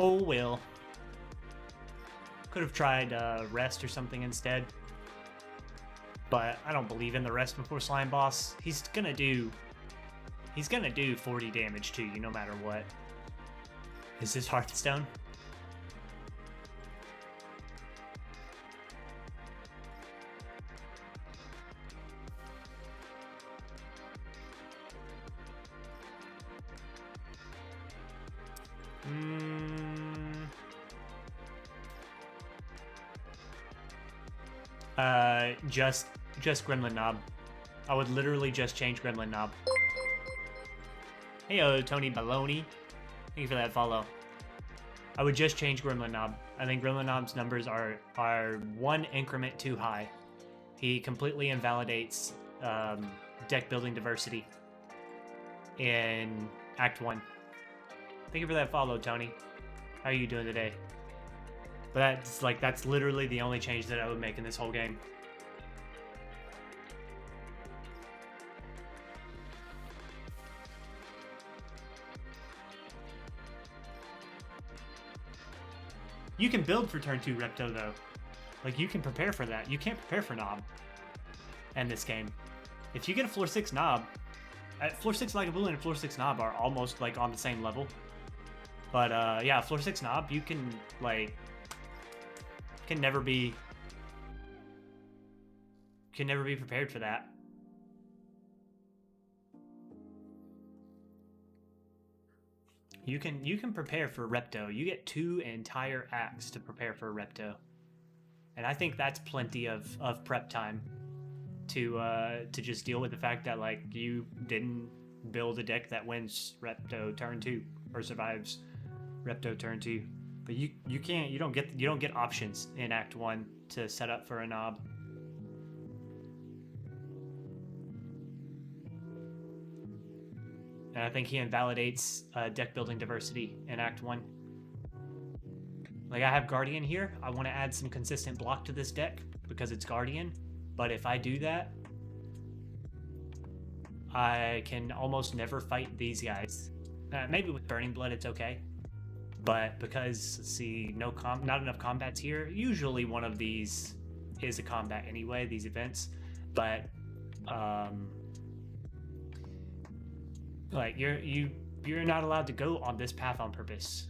Oh well. Could have tried rest or something instead. But I don't believe in the rest before slime boss. He's gonna do 40 damage to you no matter what. Is this Hearthstone? Just Gremlin Knob. I would literally just change Gremlin Knob. Heyo, Tony Baloney. Thank you for that follow. I would just change Gremlin Knob. I think Gremlin Knob's numbers are one increment too high. He completely invalidates deck building diversity in Act 1. Thank you for that follow, Tony. How are you doing today? But that's literally the only change that I would make in this whole game. You can build for turn 2 Repto though. Like you can prepare for that. You can't prepare for Knob in this game. If you get a floor 6 Knob, at floor 6 Lagavulin and floor 6 Knob are almost like on the same level. But yeah, floor 6 Knob, you can like can never be prepared for that. You can prepare for Repto. You get 2 entire acts to prepare for Repto. And I think that's plenty of prep time to just deal with the fact that like you didn't build a deck that wins Repto turn 2 or survives Repto turn 2. But you don't get options in Act 1 to set up for a Knob. And I think he invalidates deck building diversity in Act 1. Like, I have Guardian here. I want to add some consistent block to this deck because it's Guardian. But if I do that, I can almost never fight these guys. Maybe with Burning Blood it's okay. But because, see, not enough combats here, usually one of these is a combat anyway, these events. But, like you're not allowed to go on this path on purpose.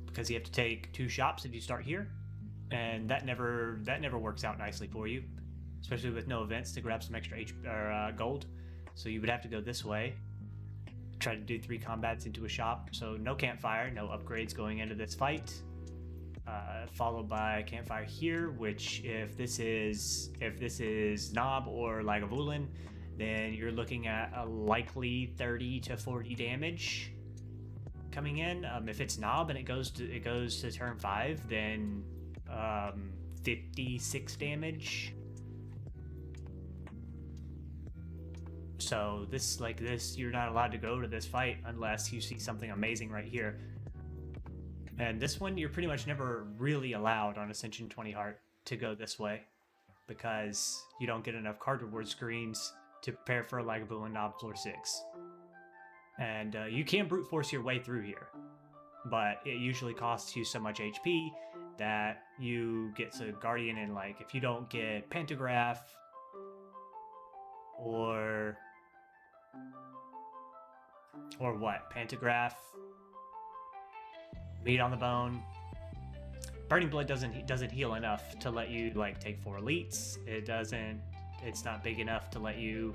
Because you have to take 2 shops if you start here, and that never works out nicely for you, especially with no events to grab some extra gold. So you would have to go this way, try to do 3 combats into a shop. So no campfire, no upgrades going into this fight. Followed by campfire here, which if this is Knob or Lagavulin, then you're looking at a likely 30 to 40 damage coming in. If it's Knob and it goes to turn 5, then 56 damage. So this you're not allowed to go to this fight unless you see something amazing right here. And this one, you're pretty much never really allowed on Ascension 20 Heart to go this way because you don't get enough card reward screens to prepare for a Lagavulin Knob floor 6. And you can brute force your way through here, but it usually costs you so much HP that you get to Guardian, and like if you don't get Pantograph or what? Pantograph, Meat on the Bone. Burning Blood doesn't heal enough to let you like take 4 elites. It's not big enough to let you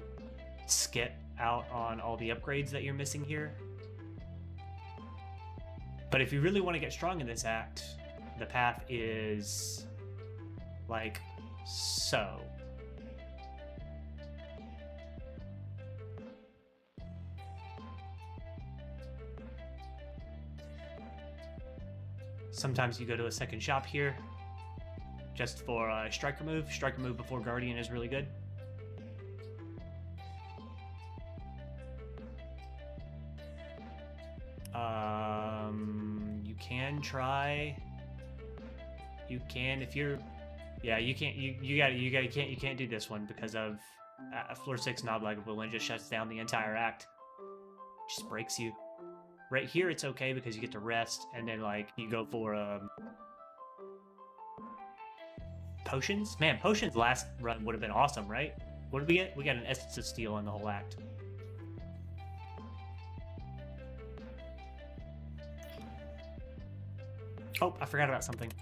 skip out on all the upgrades that you're missing here. But if you really want to get strong in this act, the path is like so. Sometimes you go to a second shop here just for Striker Move. Striker Move before Guardian is really good. You can try. You can if you're. Yeah, you can't. You can't do this one because of Floor 6 knob lagavulin, and just shuts down the entire act. Just breaks you. Right here, it's okay because you get to rest, and then like you go for potions. Man, potions last run would have been awesome, right? What did we get? We got an Essence of Steel in the whole act. Oh, I forgot about something.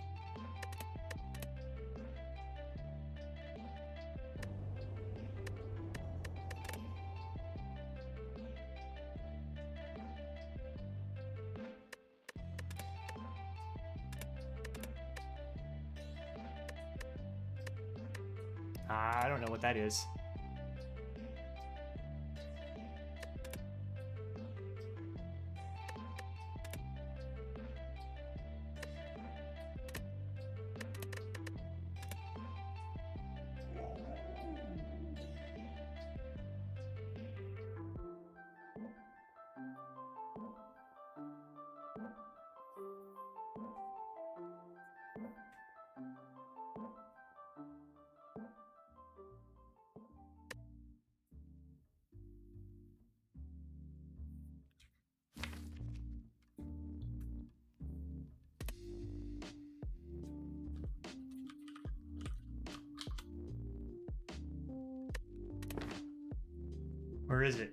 I don't know what that is. Where is it?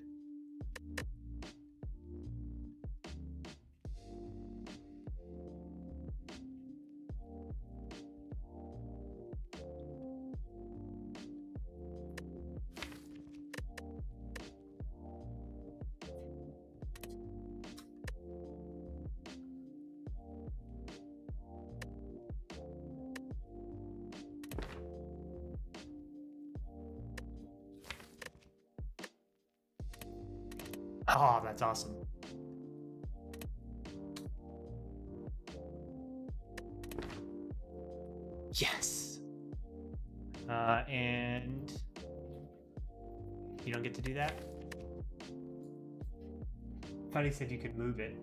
Oh, that's awesome. Yes. And you don't get to do that? I thought he said you could move it.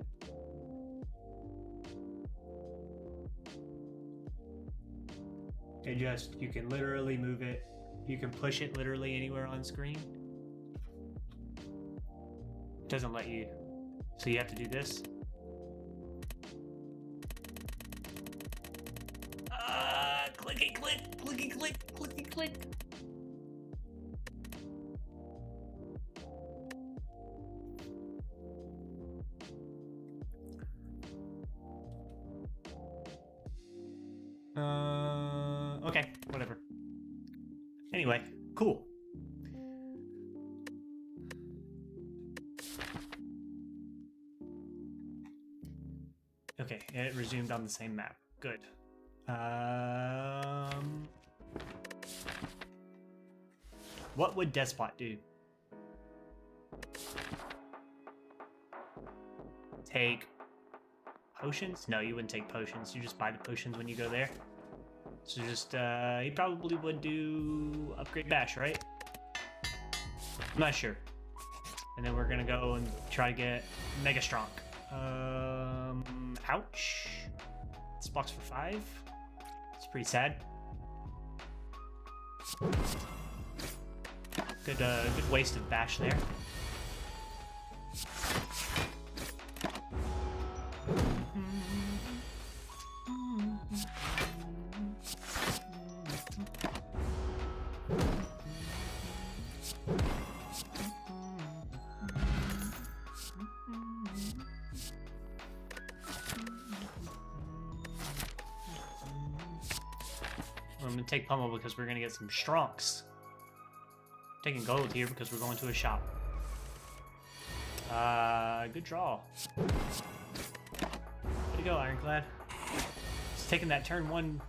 You can literally move it. You can push it literally anywhere on screen. It doesn't let you. So you have to do this. Clicky click, clicky click, clicky click. Okay, whatever. Anyway, cool. Okay, it resumed on the same map. Good. What would Despot do? Take potions? No, you wouldn't take potions. You just buy the potions when you go there. So just, he probably would do upgrade bash, right? I'm not sure. And then we're gonna go and try to get Mega Strong. Ouch. This box for 5. It's pretty sad. Good waste of bash there. I'm gonna take Pummel because we're gonna get some Stronks. Taking gold here because we're going to a shop. Good draw. Way to go, Ironclad. Just taking that turn 1.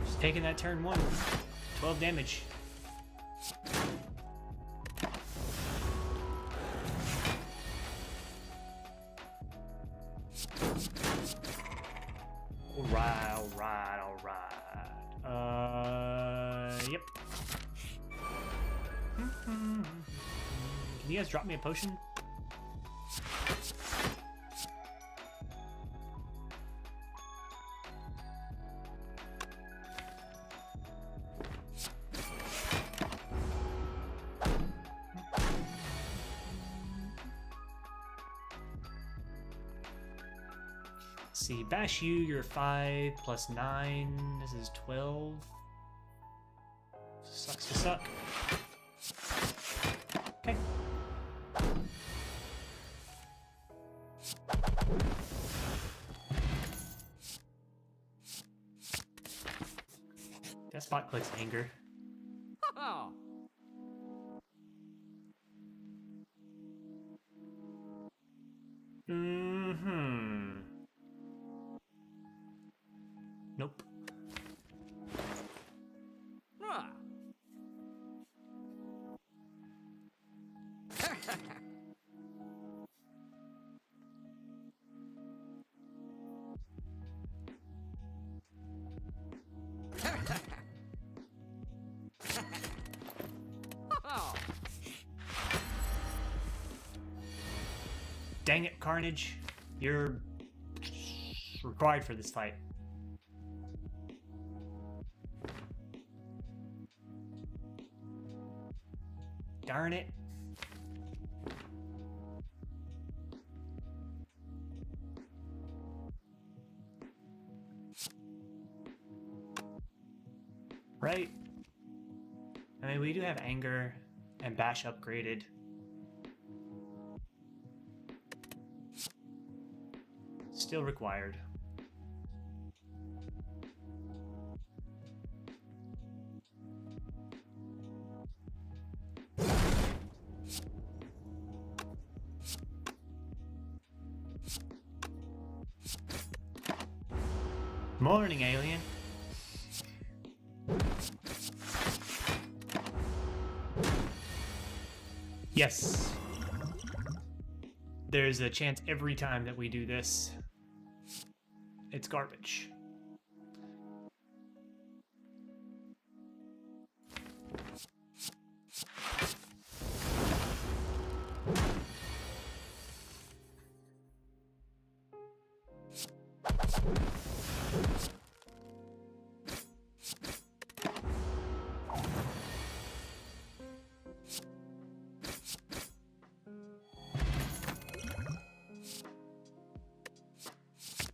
Just taking that turn 1. 12 damage. Alright. Yep. Can you guys drop me a potion? see, bash you, you're 5 plus 9. This is 12. Sucks to suck. Okay. DespotClad's anger. Nope. Dang it, Carnage. You're required for this fight. Darn it. Right. I mean, we do have anger and bash upgraded. Still required. Morning, alien. Yes. There's a chance every time that we do this. It's garbage.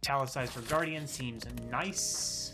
Italicized for Guardian seems nice.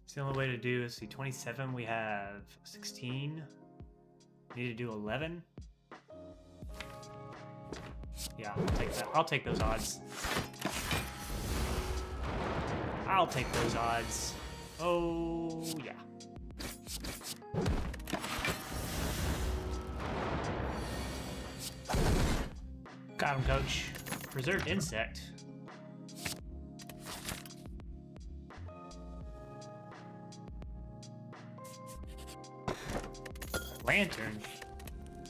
It's the only way to do is see 27. We have 16. Need to do 11. Yeah, I'll take that. I'll take those odds. I'll take those odds. Oh, yeah. Got him, coach. Preserved insect. Lantern.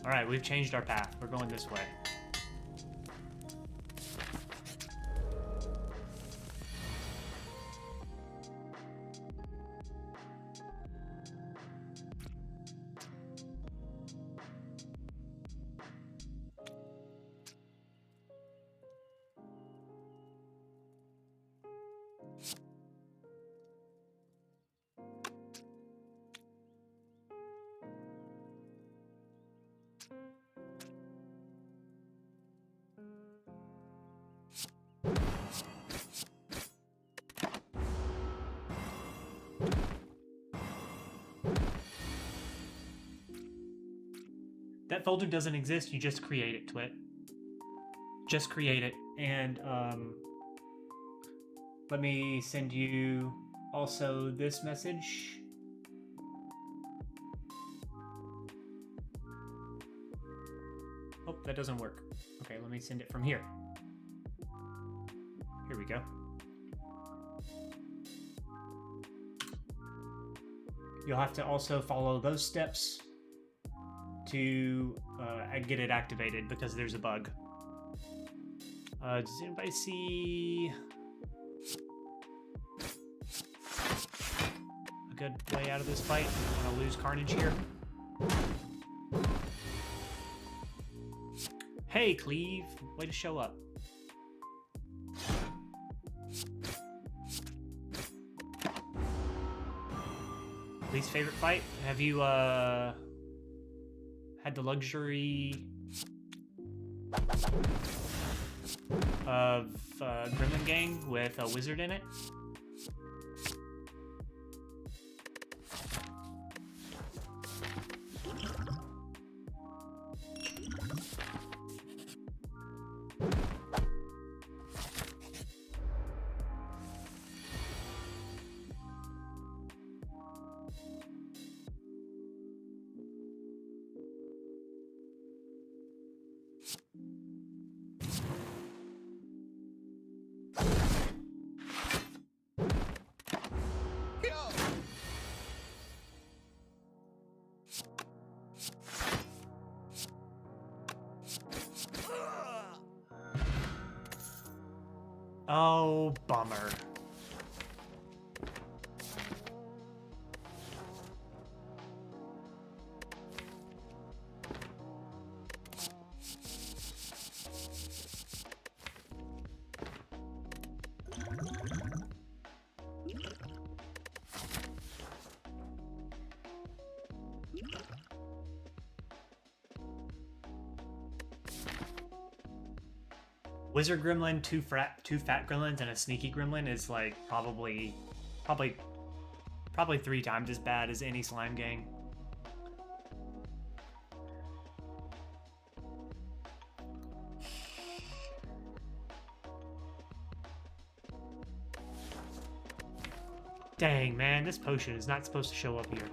All right, we've changed our path. We're going this way. That folder doesn't exist, you just create it, Twit. Just create it, and Let me send you also this message. Oh, that doesn't work. Okay, let me send it from here. Here we go. You'll have to also follow those steps to get it activated because there's a bug. Does anybody see a good way out of this fight? I want to lose Carnage here. Hey, Cleve. Way to show up. Least favorite fight? Have you had the luxury of Gremlin Gang with a wizard in it? Oh, bummer. Wizard Gremlin, two fat gremlins, and a sneaky gremlin is like probably 3 times as bad as any slime gang. Dang, man, this potion is not supposed to show up here.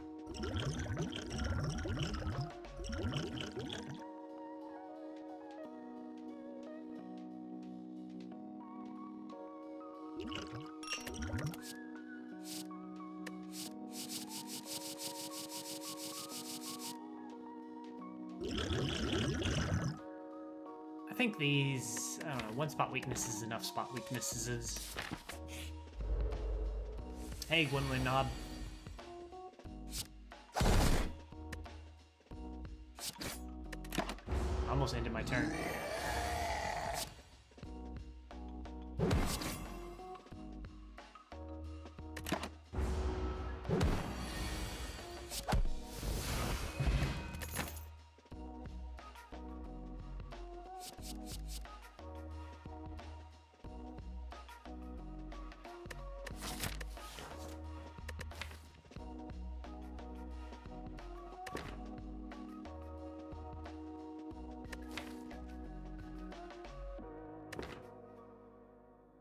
I think these, I don't know, 1 spot weakness is enough spot weaknesses. Hey, Gwendolyn Knob. Almost ended my turn.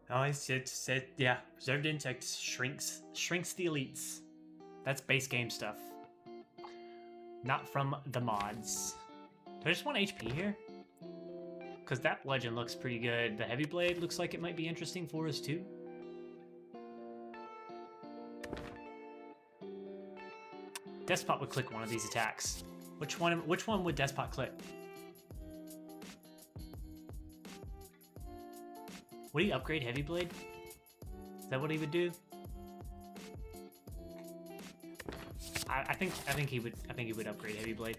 Oh, it's yeah. Reserved insects shrinks the elites. That's base game stuff. Not from the mods. Do I just want HP here? Because that legend looks pretty good. The heavy blade looks like it might be interesting for us too. Despot would click one of these attacks. Which one would Despot click? Would he upgrade Heavy Blade? Is that what he would do? I think he would upgrade Heavy Blade.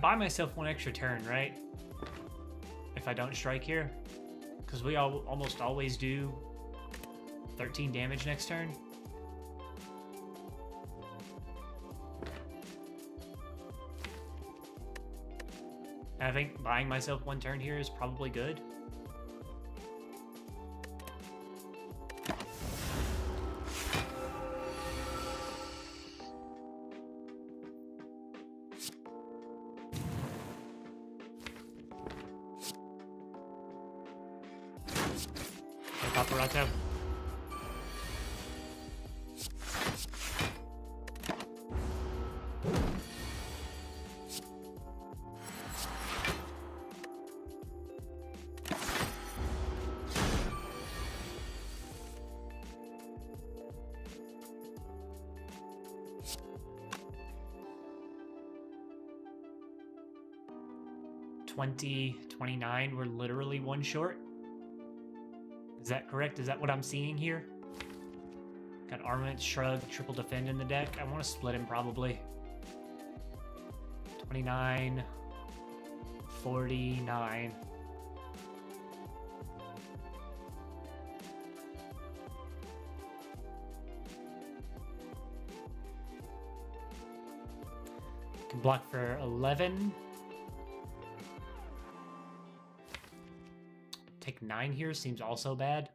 Buy myself 1 extra turn, right? If I don't strike here, because we almost always do 13 damage next turn. I think buying myself one turn here is probably good. Paparazzo. $20.29, we're literally one short. Is that correct? Is that what I'm seeing here? Got Armament, Shrug, Triple Defend in the deck. I want to split him probably. 29, 49. Can block for 11. Take 9 here seems also bad.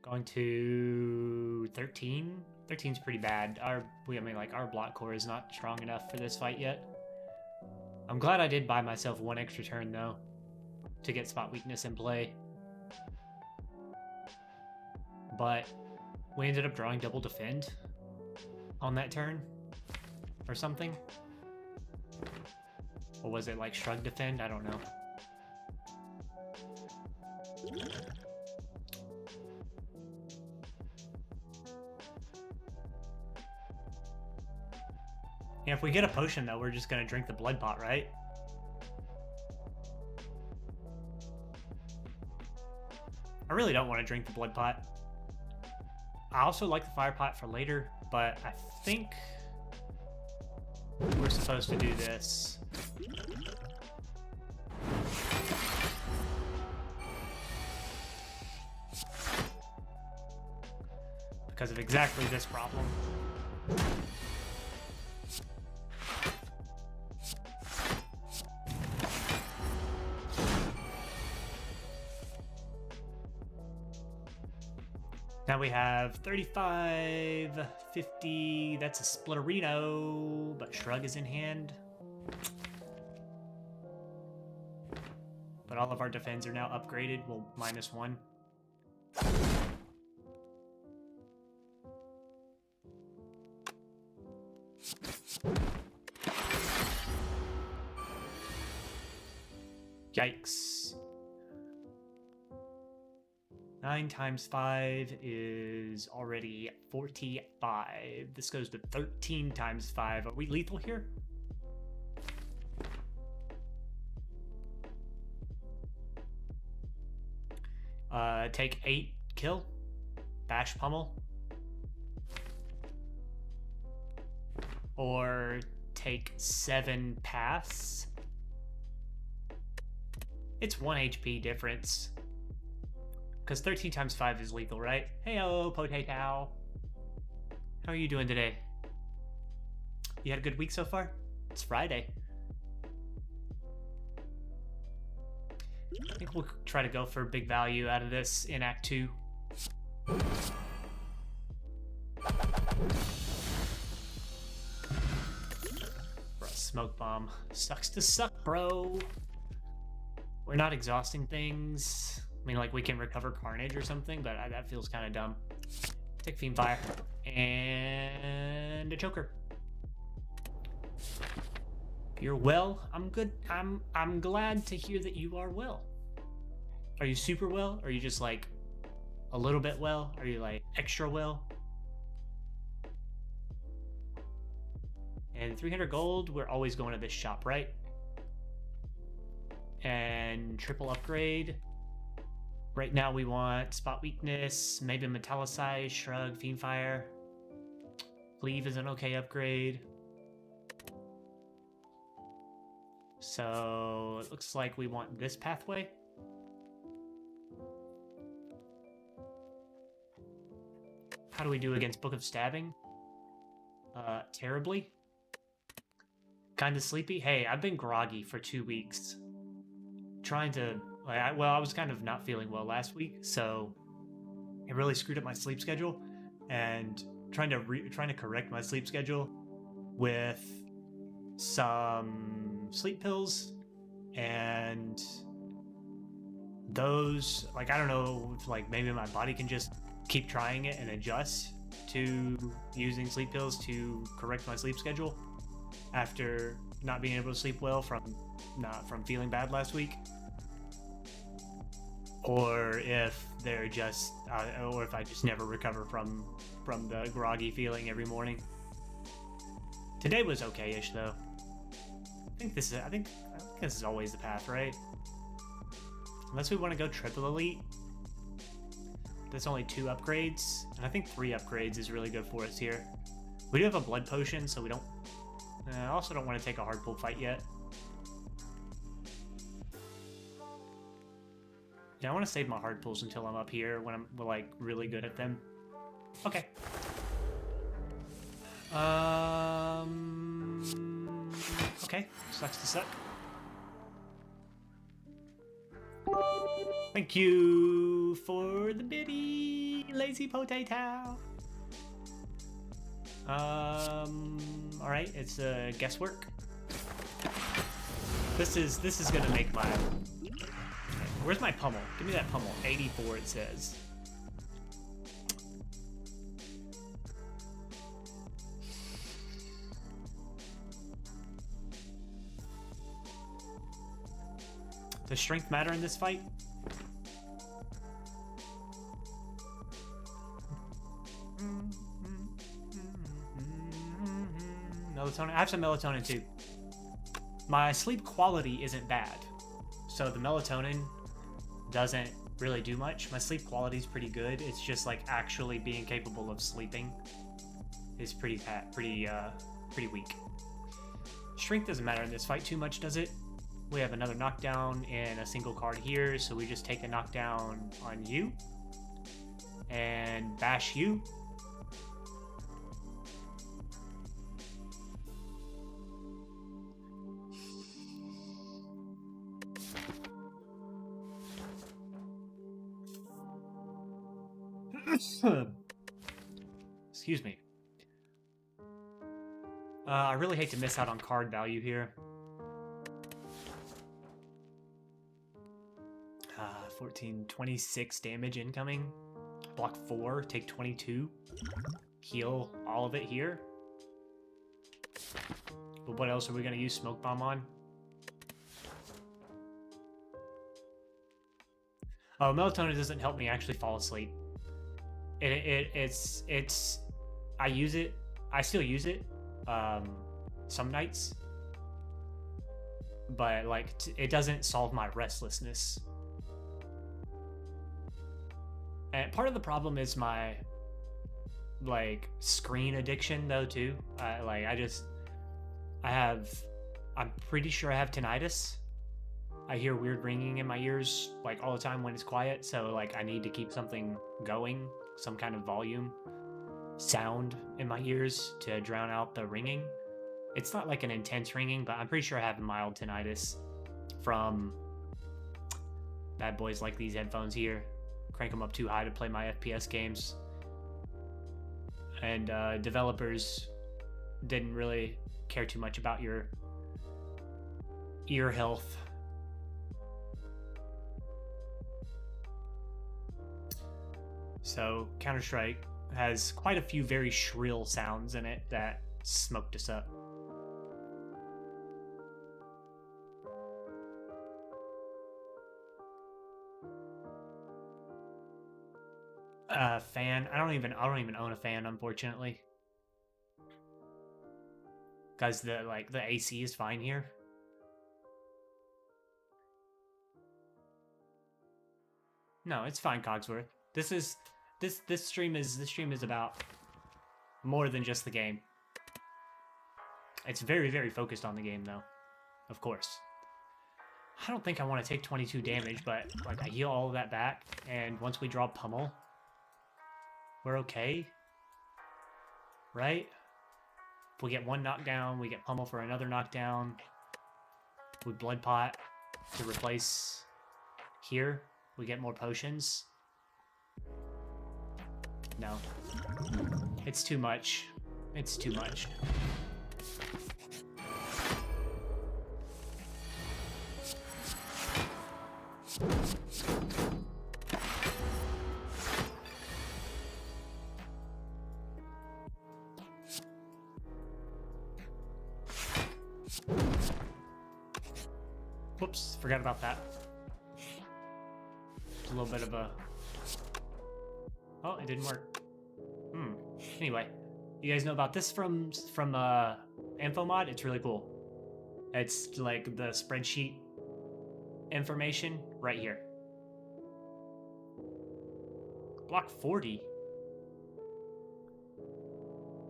Going to 13. 13's pretty bad. Our block core is not strong enough for this fight yet. I'm glad I did buy myself one extra turn though, to get spot weakness in play. But we ended up drawing double defend on that turn or something. Or was it like shrug defend? I don't know. Yeah, if we get a potion though, we're just gonna drink the blood pot, right? I really don't want to drink the blood pot. I also like the fire pot for later, but I think we're supposed to do this. Because of exactly this problem. Now we have 35, 50, that's a Splitterino, but Shrug is in hand. But all of our defense are now upgraded, well, -1. Yikes. 9 times 5 is already 45. This goes to 13 times 5. Are we lethal here? Take 8 kill. Bash pummel. Or take 7 pass. It's 1 HP difference. Because 13 times 5 is lethal, right? Heyo, Potato. How are you doing today? You had a good week so far? It's Friday. I think we'll try to go for big value out of this in Act 2. Bro, smoke bomb. Sucks to suck, bro. We're not exhausting things. I mean, like, we can recover Carnage or something, but that feels kind of dumb. Take Fiend Fire. And a Choker. You're well. I'm good. I'm glad to hear that you are well. Are you super well? Or are you just, like, a little bit well? Are you, like, extra well? And 300 gold, we're always going to this shop, right? And triple upgrade. Right now we want Spot Weakness, maybe Metallicize, Shrug, Fiendfire. Cleave is an okay upgrade. So it looks like we want this pathway. How do we do against Book of Stabbing? Terribly. Kinda sleepy. Hey, I've been groggy for 2 weeks. Trying to, I was kind of not feeling well last week, so it really screwed up my sleep schedule. And trying to correct my sleep schedule with some sleep pills and those, like, I don't know if, like, maybe my body can just keep trying it and adjust to using sleep pills to correct my sleep schedule after not being able to sleep well from feeling bad last week, or if they're just or if I just never recover from the groggy feeling every morning. Today was okay-ish though. I think this is always the path, right? Unless we want to go triple elite. That's only 2 upgrades, and I think 3 upgrades is really good for us here. We do have a blood potion, so we don't... I also don't want to take a hard pull fight yet. Yeah, I want to save my hard pulls until I'm up here when I'm, like, really good at them. Okay. Okay, sucks to suck. Thank you for the biddy, lazy potato. Alright, it's guesswork. This is gonna make my... Where's my pummel? Give me that pummel. 84 it says. Does strength matter in this fight? Melatonin. I have some melatonin too. My sleep quality isn't bad, so the melatonin doesn't really do much. My sleep quality is pretty good. It's just like actually being capable of sleeping is pretty weak. Strength doesn't matter in this fight too much, does it? We have another knockdown and a single card here, so we just take a knockdown on you and bash you. Excuse me. I really hate to miss out on card value here. 14, 26 damage incoming. Block 4, take 22. Heal all of it here. But what else are we going to use Smoke Bomb on? Oh, melatonin doesn't help me actually fall asleep. It's I use it. I still use it some nights. But like it doesn't solve my restlessness. And part of the problem is my like screen addiction though too. I'm pretty sure I have tinnitus. I hear weird ringing in my ears like all the time when it's quiet, so like I need to keep something going, some kind of volume sound in my ears to drown out the ringing. It's not like an intense ringing, but I'm pretty sure I have mild tinnitus from bad boys like these headphones here. Crank them up too high to play my FPS games. And developers didn't really care too much about your ear health. So Counter-Strike has quite a few very shrill sounds in it that smoked us up. Fan. I don't even own a fan, unfortunately. Guys, the AC is fine here. No, it's fine, Cogsworth. This stream is about more than just the game. It's very, very focused on the game though. Of course. I don't think I want to take 22 damage, but like I heal all of that back, and once we draw Pummel, we're okay, right? If we get one knockdown, we get Pummel for another knockdown. We Blood Pot to replace here. We get more potions. No. It's too much. It's too much. Whoops, forgot about that. A little bit of a... Oh, it didn't work. Anyway, you guys know about this from Info Mod? It's really cool. It's like the spreadsheet information right here. Block 40?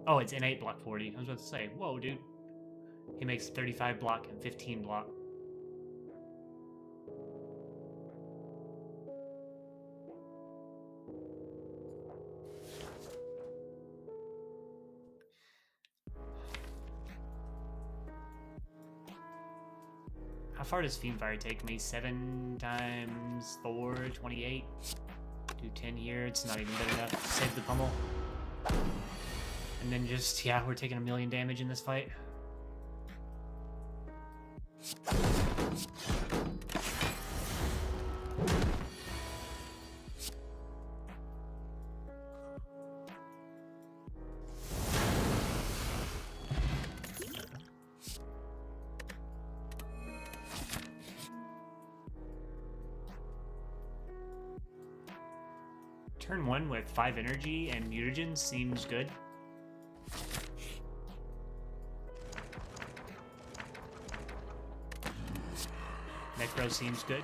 Oh, it's innate block 40. I was about to say, whoa, dude. He makes 35 block and 15 block. How far does Fiendfire take me? 7 times 4, 28. Do 10 here. It's not even good enough. Save the Pummel. And then just, yeah, we're taking 1,000,000 damage in this fight. Turn 1 with 5 energy and mutagen seems good. Necro seems good.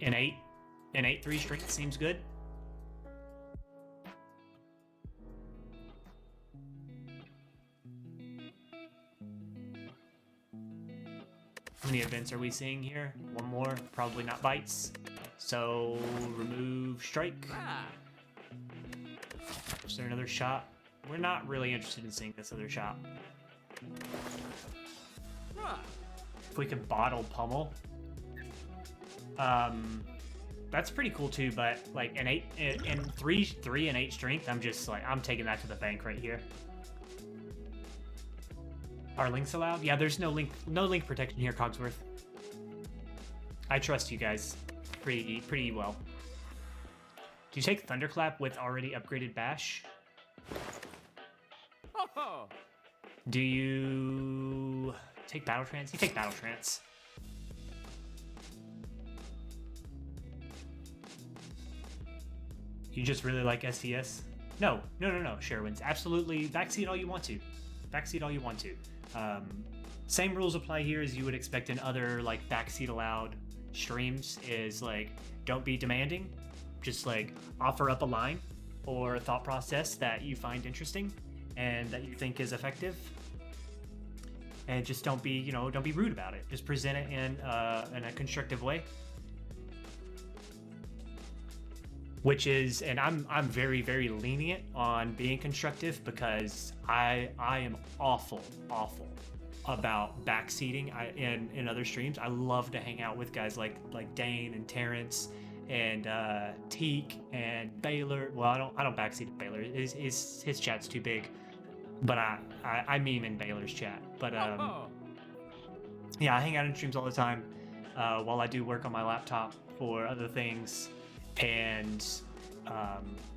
Innate 3 strength seems good. How many events are we seeing here? One more, probably not bites. So remove strike. Is there another shot? We're not really interested in seeing this other shot. If we could bottle Pummel, that's pretty cool too. But like an 8 and 3 and 8 strength, I'm just like I'm taking that to the bank right here. Are links allowed? Yeah, there's no link protection here, Cogsworth. I trust you guys pretty well. Do you take Thunderclap with already upgraded Bash? Do you take Battle Trance? You take Battle Trance. You just really like STS? No, Sherwin's. Absolutely, backseat all you want to. Backseat all you want to. Same rules apply here as you would expect in other like backseat allowed streams. Is like don't be demanding, just like offer up a line or a thought process that you find interesting and that you think is effective, and just don't be rude about it. Just present it in a constructive way. Which is, and I'm very, very lenient on being constructive because I am awful about backseating in other streams. I love to hang out with guys like Dane and Terrence and Teak and Baylor. Well, I don't backseat Baylor. His chat's too big, but I meme in Baylor's chat. But yeah, I hang out in streams all the time while I do work on my laptop for other things. And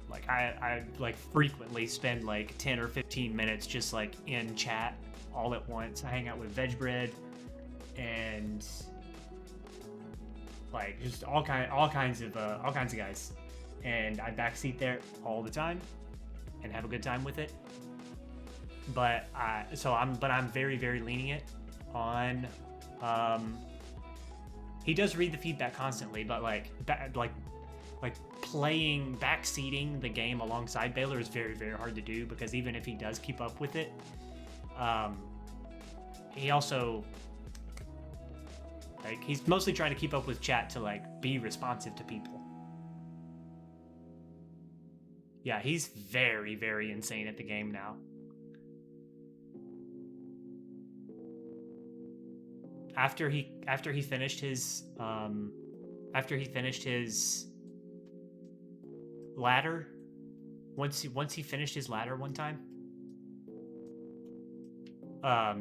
like I like frequently spend like 10 or 15 minutes just like in chat all at once. I hang out with Vegbread and like just all kinds of guys, and I backseat there all the time and have a good time with it. But I'm very, very lenient on he does read the feedback constantly, but like playing backseating the game alongside Baylor is very, very hard to do, because even if he does keep up with it, he also, like, he's mostly trying to keep up with chat to, like, be responsive to people. Yeah, he's very, very insane at the game now. After he finished his ladder, once he finished his ladder one time,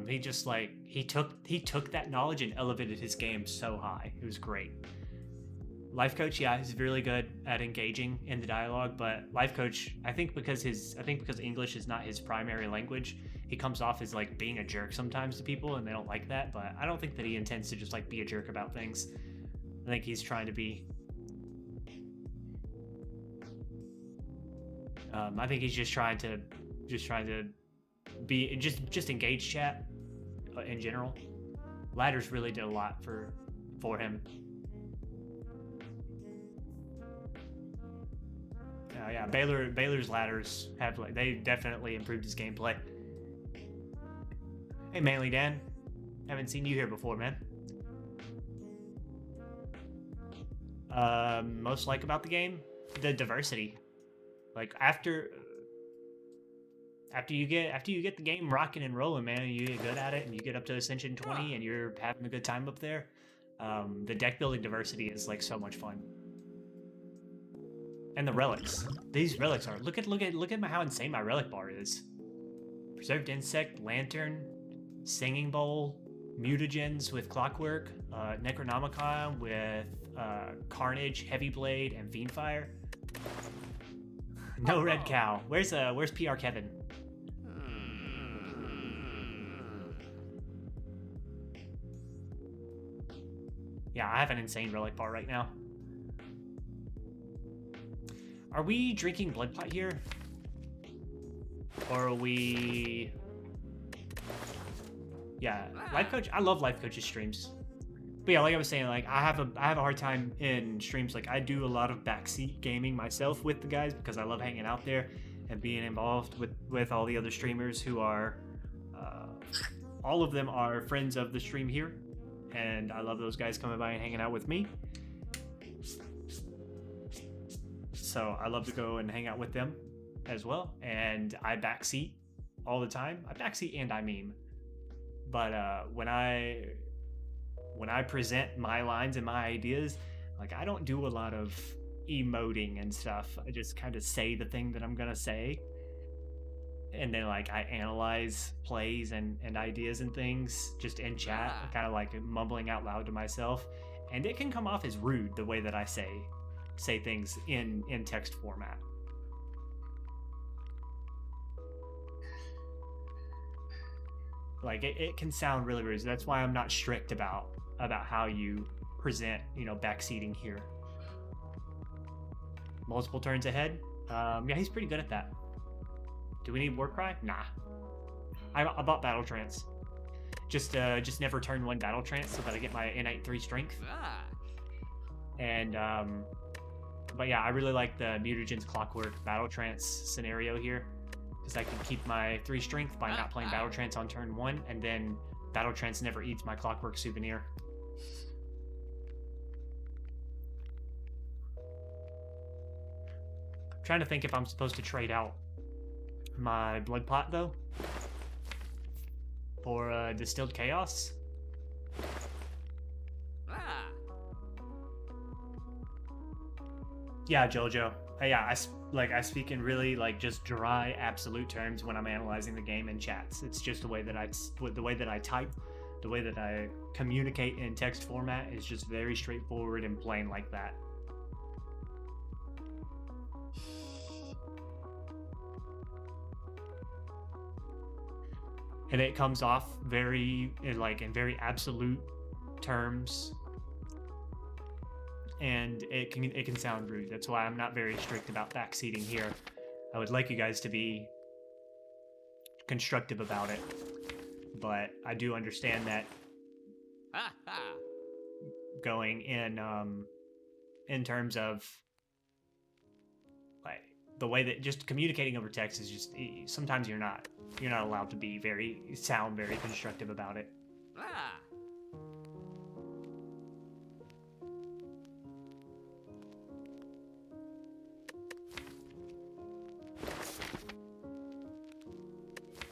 he just like he took that knowledge and elevated his game so high. It was great. Life Coach, yeah, he's really good at engaging in the dialogue, but Life Coach, I think because English is not his primary language, he comes off as like being a jerk sometimes to people, and they don't like that. But I don't think that he intends to just like be a jerk about things. I think he's trying to be. I think he's just trying to be just engage chat in general. Ladders really did a lot for him. Yeah, Baylor's ladders have they definitely improved his gameplay. Hey, Manly Dan, haven't seen you here before, man. Most like about the game, the diversity. Like after you get the game rocking and rolling, man, and you get good at it, and you get up to Ascension 20, and you're having a good time up there. The deck building diversity is like so much fun. And the relics. These relics are look at how insane my relic bar is. Preserved Insect, Lantern, Singing Bowl, Mutagens with Clockwork, Necronomicon with Carnage, Heavy Blade, and Fiendfire. No Red Cow. Where's PR Kevin? Yeah, I have an insane relic bar right now. Are we drinking Blood Pot here? Or are we... Yeah, Life Coach, I love Life Coach's streams. But yeah, like I was saying, like I have a hard time in streams. Like I do a lot of backseat gaming myself with the guys because I love hanging out there and being involved with all the other streamers who are, all of them are friends of the stream here. And I love those guys coming by and hanging out with me. So I love to go and hang out with them as well. And I backseat all the time. I backseat and I meme. But when I present my lines and my ideas, like I don't do a lot of emoting and stuff. I just kind of say the thing that I'm gonna say. And then like I analyze plays and ideas and things just in chat, kind of like mumbling out loud to myself. And it can come off as rude the way that I say things in text format. Like it can sound really rude. That's why I'm not strict about how you present, backseating here. Multiple turns ahead. Yeah, he's pretty good at that. Do we need Warcry? Nah. I bought Battle Trance. Just never turn one Battle Trance so that I get my innate 3 strength. And but yeah, I really like the Mutagen's Clockwork Battle Trance scenario here, because I can keep my 3 strength by not playing Battle Trance on turn 1, and then Battle Trance never eats my Clockwork Souvenir. I'm trying to think if I'm supposed to trade out my Blood Pot though for Distilled Chaos. Yeah, Jojo. Yeah, I speak in really like just dry absolute terms when I'm analyzing the game in chats. It's just the way that I type, the way that I communicate in text format is just very straightforward and plain like that. And it comes off very in very absolute terms. And it can sound rude. That's why I'm not very strict about backseating here. I would like you guys to be constructive about it, but I do understand that going in terms of like the way that just communicating over text is just sometimes you're not allowed to be sound very constructive about it. Ah.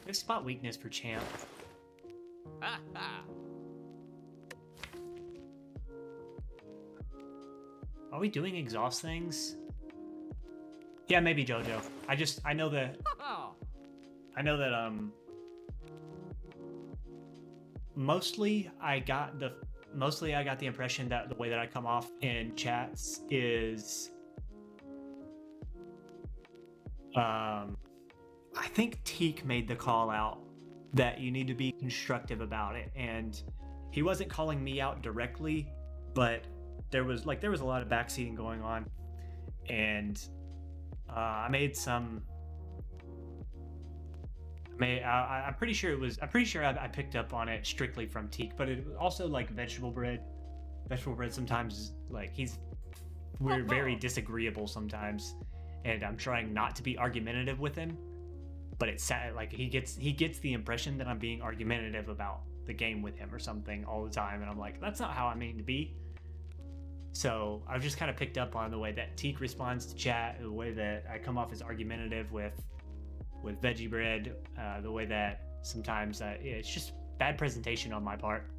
There's spot weakness for champ. Ah. Ah. Are we doing exhaust things? Yeah, maybe JoJo. I know that Oh. mostly I got the impression that the way that I come off in chats is I think Teak made the call out that you need to be constructive about it, and he wasn't calling me out directly, but there was a lot of backseating going on, and I'm pretty sure I picked up on it strictly from Teak, but it was also like vegetable bread. Vegetable bread sometimes we're very disagreeable sometimes, and I'm trying not to be argumentative with him, but it's like he gets the impression that I'm being argumentative about the game with him or something all the time, and I'm like, that's not how I mean to be. So I've just kind of picked up on the way that Teak responds to chat, the way that I come off as argumentative with veggie bread, the way that sometimes it's just bad presentation on my part.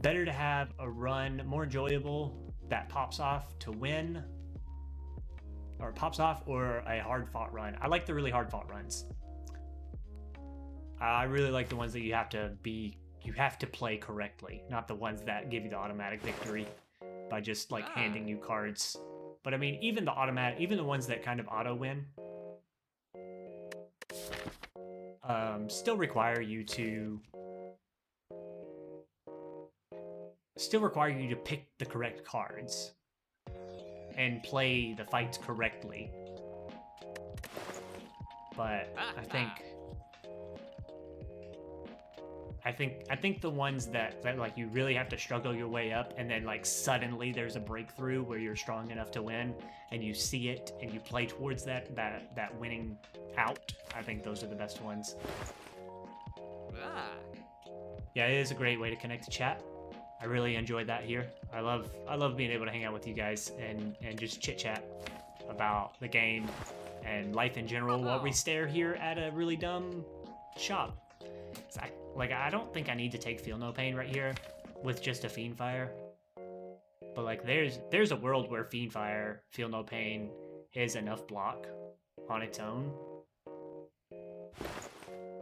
Better to have a run more enjoyable that pops off to win, or pops off, or a hard fought run. I like the really hard fought runs. I really like the ones that you have to play correctly, not the ones that give you the automatic victory by just like handing you cards. But I mean, even the ones that kind of auto win, still require you to pick the correct cards and play the fights correctly. But I think the ones that like you really have to struggle your way up, and then like suddenly there's a breakthrough where you're strong enough to win, and you see it and you play towards that winning out. I think those are the best ones. Yeah, it is a great way to connect to chat. I really enjoyed that here. I love being able to hang out with you guys and just chit chat about the game and life in general while we stare here at a really dumb shop. I don't think I need to take Feel No Pain right here with just a Fiend Fire. But like there's a world where Fiend Fire, Feel No Pain is enough block on its own.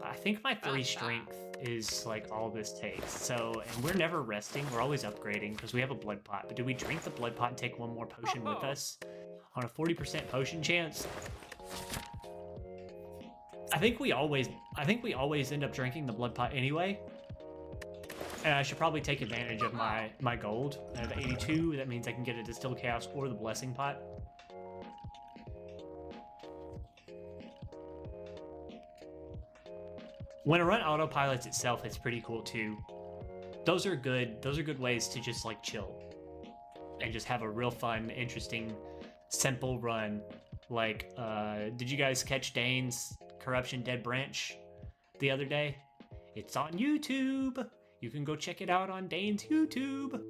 I think my 3 strength is like all this takes. So, and we're never resting, we're always upgrading because we have a blood pot. But do we drink the blood pot and take one more potion with us on a 40% potion chance? I think we always end up drinking the blood pot anyway. And I should probably take advantage of my gold. I have 82, that means I can get a Distilled Chaos or the Blessing Pot. When a run autopilots itself, it's pretty cool too. Those are good ways to just like chill and just have a real fun, interesting, simple run. Like, did you guys catch Dane's Corruption Dead Branch the other day? It's on YouTube. You can go check it out on Dane's YouTube.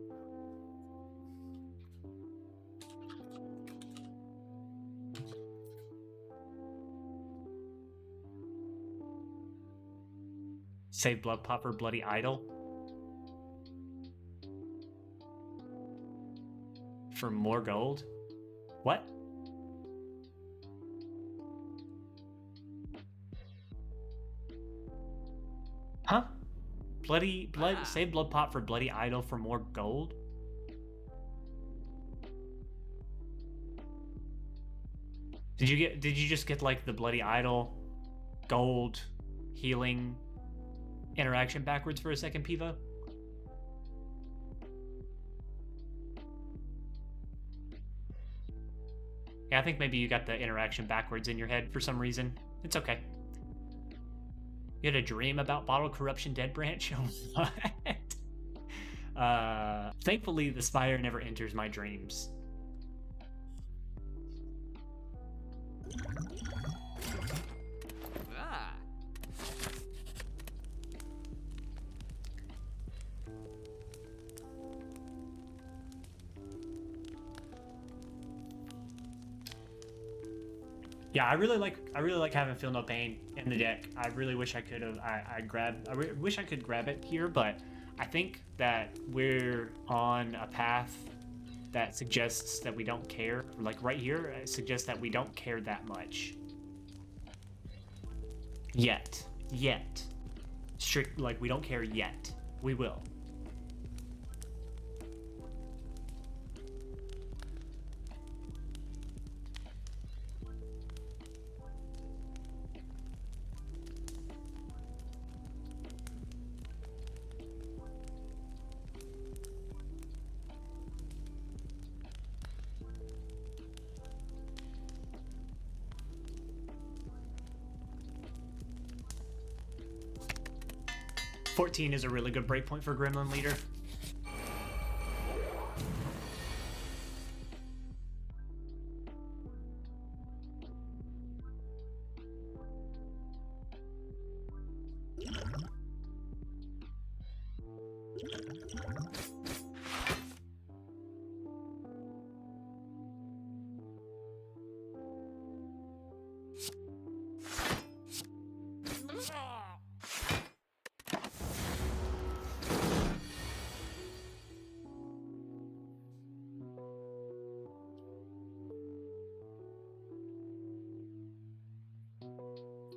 Save Blood Pot for Bloody Idol. For more gold? What? Huh? Save Blood Pot for Bloody Idol for more gold? Did you just get like the Bloody Idol gold healing interaction backwards for a second, Pivo? Yeah, I think maybe you got the interaction backwards in your head for some reason. It's okay. You had a dream about Bottle Corruption Dead Branch? What? Thankfully, the Spire never enters my dreams. Yeah, I really like having Feel No Pain in the deck. I really wish I could have wish I could grab it here, but I think that we're on a path that suggests that we don't care. Like right here, it suggests that we don't care that much. Yet. Strict, like we don't care yet. We will. $14 is a really good breakpoint for Gremlin Leader.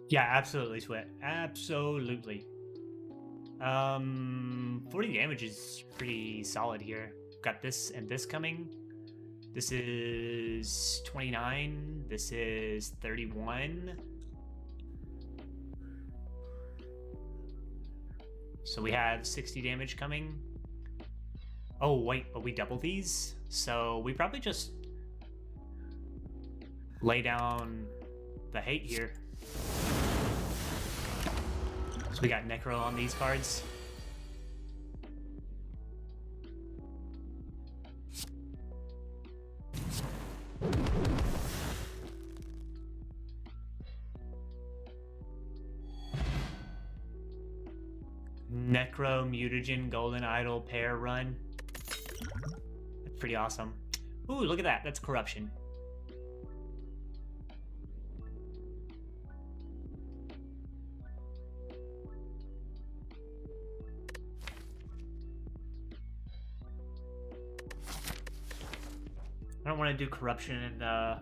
Yeah, absolutely, Sweat. Absolutely. 40 damage is pretty solid here. Got this and this coming. This is 29. This is 31. So we have 60 damage coming. Oh, wait, but we double these? So we probably just lay down the hate here. So we got Necro on these cards. Necro, Mutagen, Golden Idol pair run. That's pretty awesome. Ooh, look at that. That's Corruption. I don't want to do Corruption in the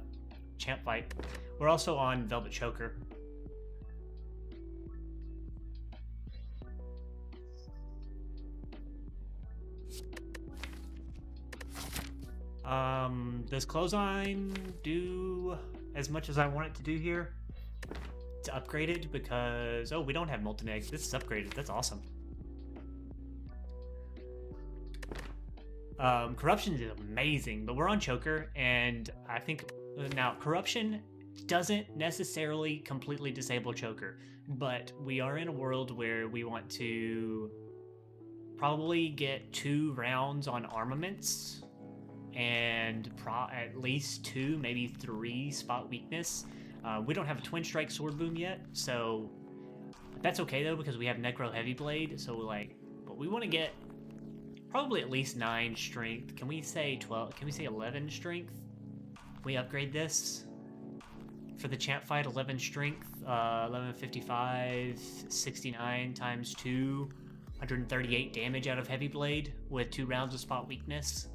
champ fight. We're also on Velvet Choker. Does Clothesline do as much as I want it to do here? It's upgraded because... Oh, we don't have Molten Eggs. This is upgraded. That's awesome. Corruption is amazing, but we're on Choker, and I think... Now, Corruption doesn't necessarily completely disable Choker, but we are in a world where we want to probably get 2 rounds on armaments and at least 2, maybe 3 spot weakness. We don't have a Twin Strike Sword Boom yet, so that's okay though because we have Necro Heavy Blade. So but we want to get probably at least 9 strength. Can we say 12? Can we say 11 strength? If we upgrade this for the champ fight, 11 strength, 1155, 69 times 2, 138 damage out of Heavy Blade with 2 rounds of spot weakness.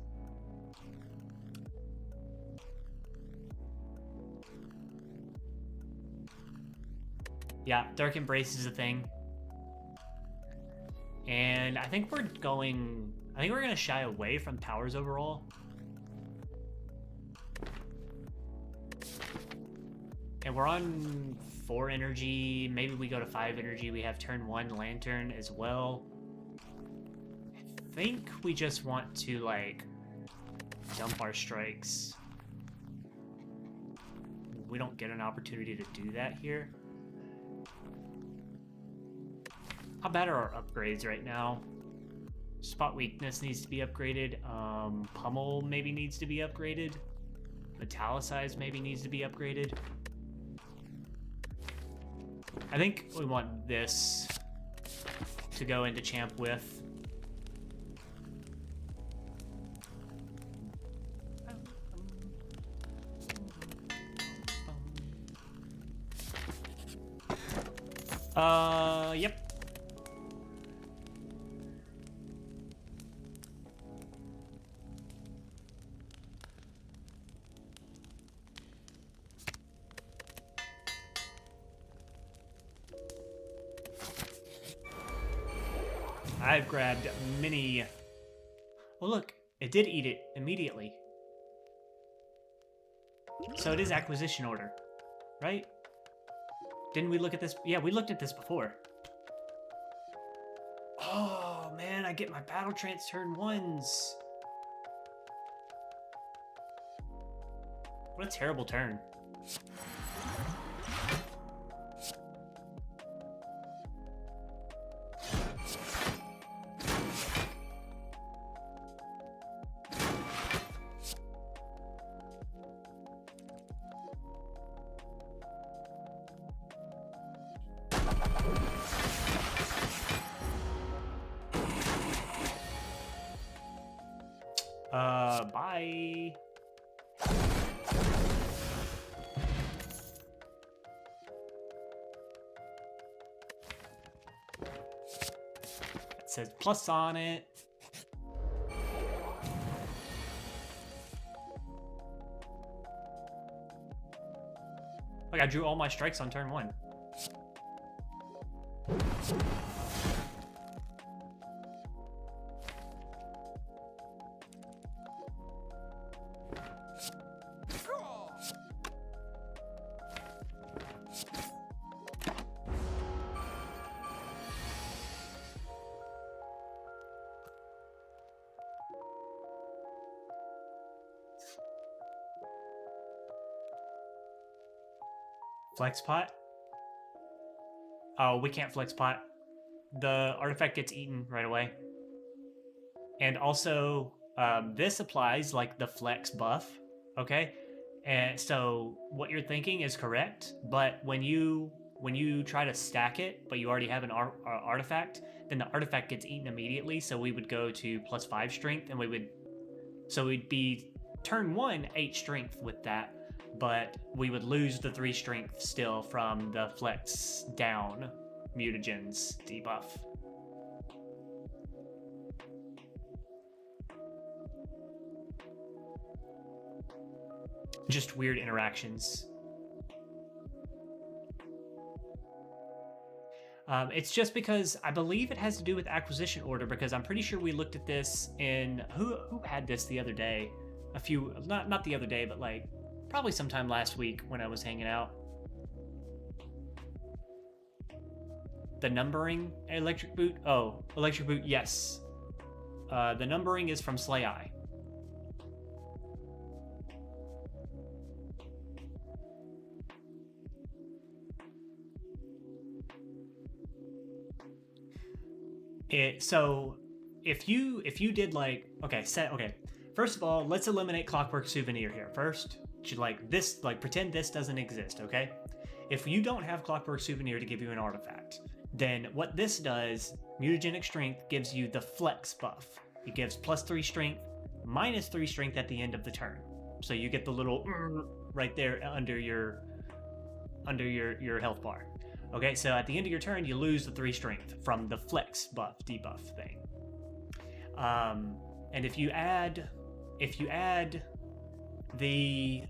Yeah, Dark Embrace is a thing. And I think we're gonna shy away from powers overall. And we're on 4 energy. Maybe we go to 5 energy. We have turn 1 Lantern as well. I think we just want to like dump our strikes. We don't get an opportunity to do that here. How bad are our upgrades right now? Spot Weakness needs to be upgraded. Pummel maybe needs to be upgraded. Metallicize maybe needs to be upgraded. I think we want this to go into champ with. Yep. I've grabbed many. Oh, look, it did eat it immediately. So it is acquisition order, right? Didn't we look at this? Yeah, we looked at this before. Oh, man, I get my battle trance turn 1s. What a terrible turn. Bye. It says plus on it. Look, I drew all my strikes on turn 1. Flex pot? Oh, we can't flex pot. The artifact gets eaten right away. And also, this applies like the flex buff, okay? And so what you're thinking is correct, but when you try to stack it, but you already have an artifact, then the artifact gets eaten immediately. So we would go to +5 strength, and we'd be turn 1 8 strength with that, but we would lose the 3 strength still from the flex down mutagens debuff. Just weird interactions. It's just because I believe it has to do with acquisition order, because I'm pretty sure we looked at this in who had this the other day, not the other day, but like probably sometime last week when I was hanging out. The numbering electric boot. Oh, electric boot. Yes. The numbering is from Slay Eye. So if you did like okay, first of all, let's eliminate Clockwork Souvenir here first. Pretend this doesn't exist, okay? If you don't have Clockwork Souvenir to give you an artifact, then what this does, Mutagenic Strength gives you the flex buff. It gives +3 strength, -3 strength at the end of the turn. So you get the little right there under your health bar. Okay, so at the end of your turn, you lose the 3 strength from the flex buff debuff thing. And if you add the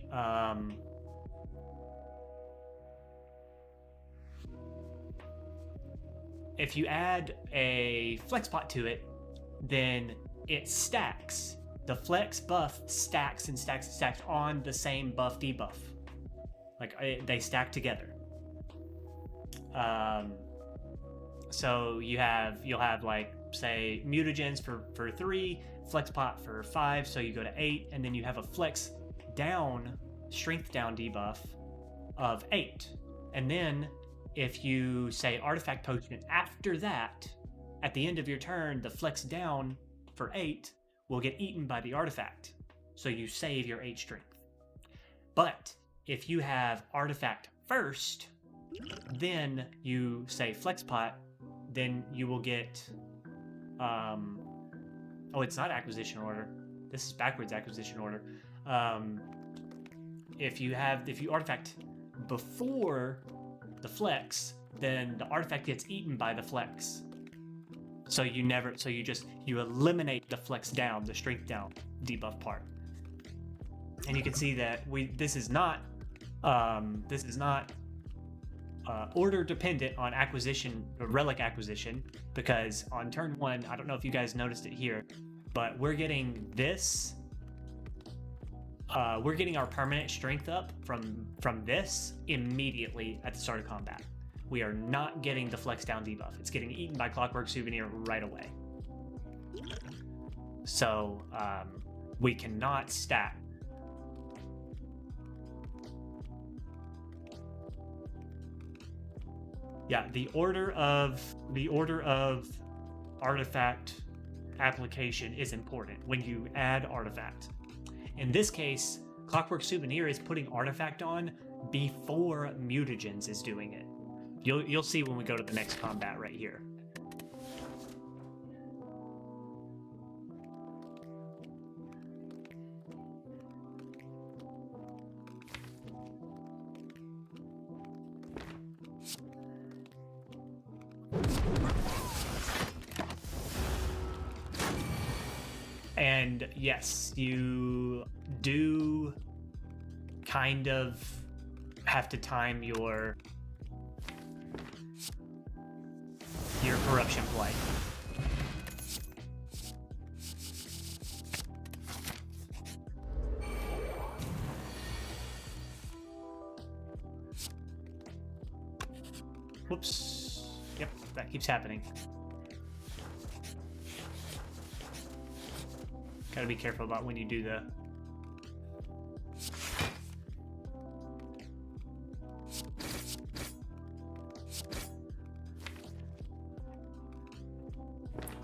if you add a flex pot to it, then it stacks. The flex buff stacks and stacks and stacks on the same buff debuff. Like they stack together. So you'll have like say mutagens for 3, flex pot for 5, so you go to 8, and then you have a flex down, strength down debuff of 8. And then if you say artifact potion after that, at the end of your turn, the flex down for 8 will get eaten by the artifact. So you save your 8 strength. But if you have artifact first, then you say flex pot, then you will get oh, it's not acquisition order. This is backwards acquisition order. If you artifact before the flex, then the artifact gets eaten by the flex. So you eliminate the flex down, the strength down debuff part. And you can see that this is not order dependent on acquisition or relic acquisition, because on turn 1, I don't know if you guys noticed it here, but we're getting this. We're getting our permanent strength up from this immediately at the start of combat. We are not getting the flex down debuff. It's getting eaten by Clockwork Souvenir right away. So we cannot stack. Yeah, the order of artifact application is important when you add artifact. In this case, Clockwork Souvenir is putting artifact on before mutagens is doing it. You'll see when we go to the next combat right here. And yes, you do kind of have to time your corruption play. Whoops. Yep, that keeps happening. Gotta be careful about when you do the...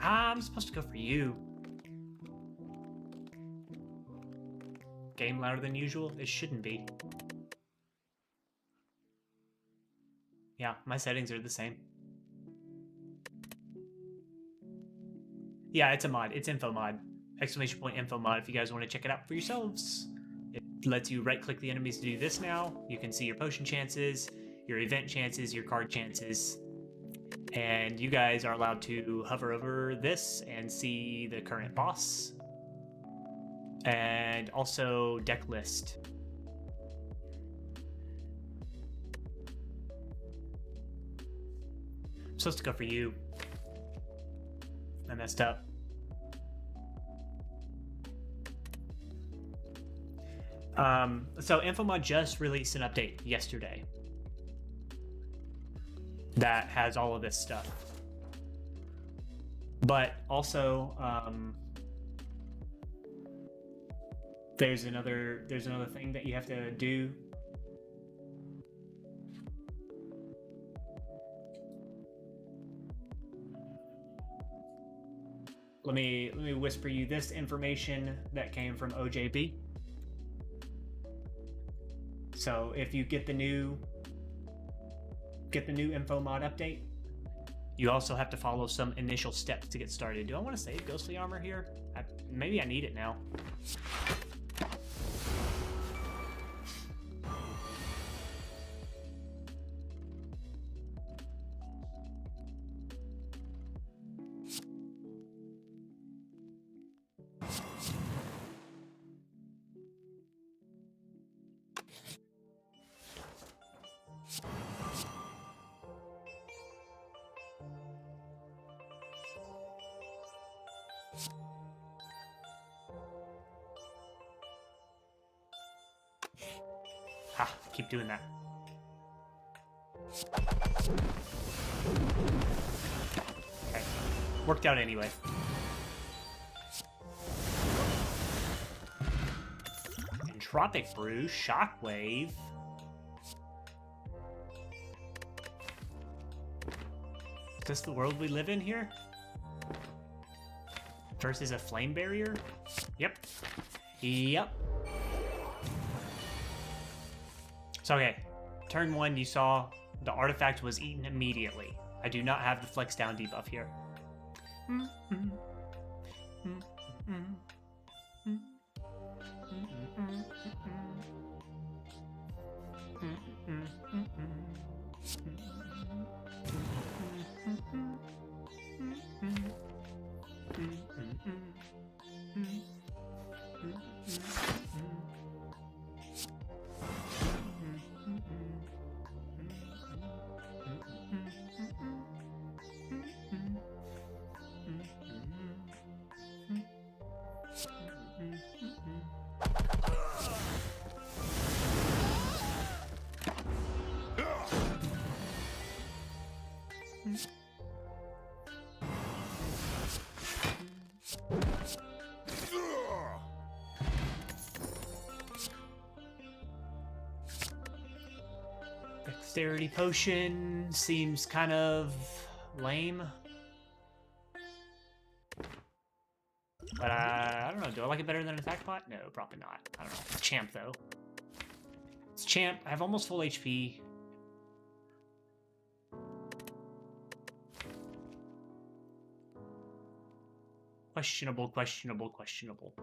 I'm supposed to go for you. Game louder than usual? It shouldn't be. Yeah, my settings are the same. Yeah, it's a mod. It's info mod. Exclamation point info mod if you guys want to check it out for yourselves. It lets you right click the enemies to do this now. You can see your potion chances, your event chances, your card chances. And you guys are allowed to hover over this and see the current boss. And also deck list. I'm supposed to go for you. I messed up. So Infomod just released an update yesterday that has all of this stuff. But also, there's another thing that you have to do. Let me whisper you this information that came from OJB. So if you get the new info mod update, you also have to follow some initial steps to get started. Do I want to save Ghostly Armor here? Maybe I need it now. Ha, keep doing that. Okay, worked out anyway. Entropic Brew, Shockwave. Is this the world we live in here? Versus a Flame Barrier? Yep. Yep. So, okay, turn 1, you saw the artifact was eaten immediately. I do not have the flex down debuff here. Dexterity potion seems kind of lame. But I don't know. Do I like it better than an attack pot? No, probably not. I don't know. It's champ though. It's champ. I have almost full HP. Questionable, questionable, questionable.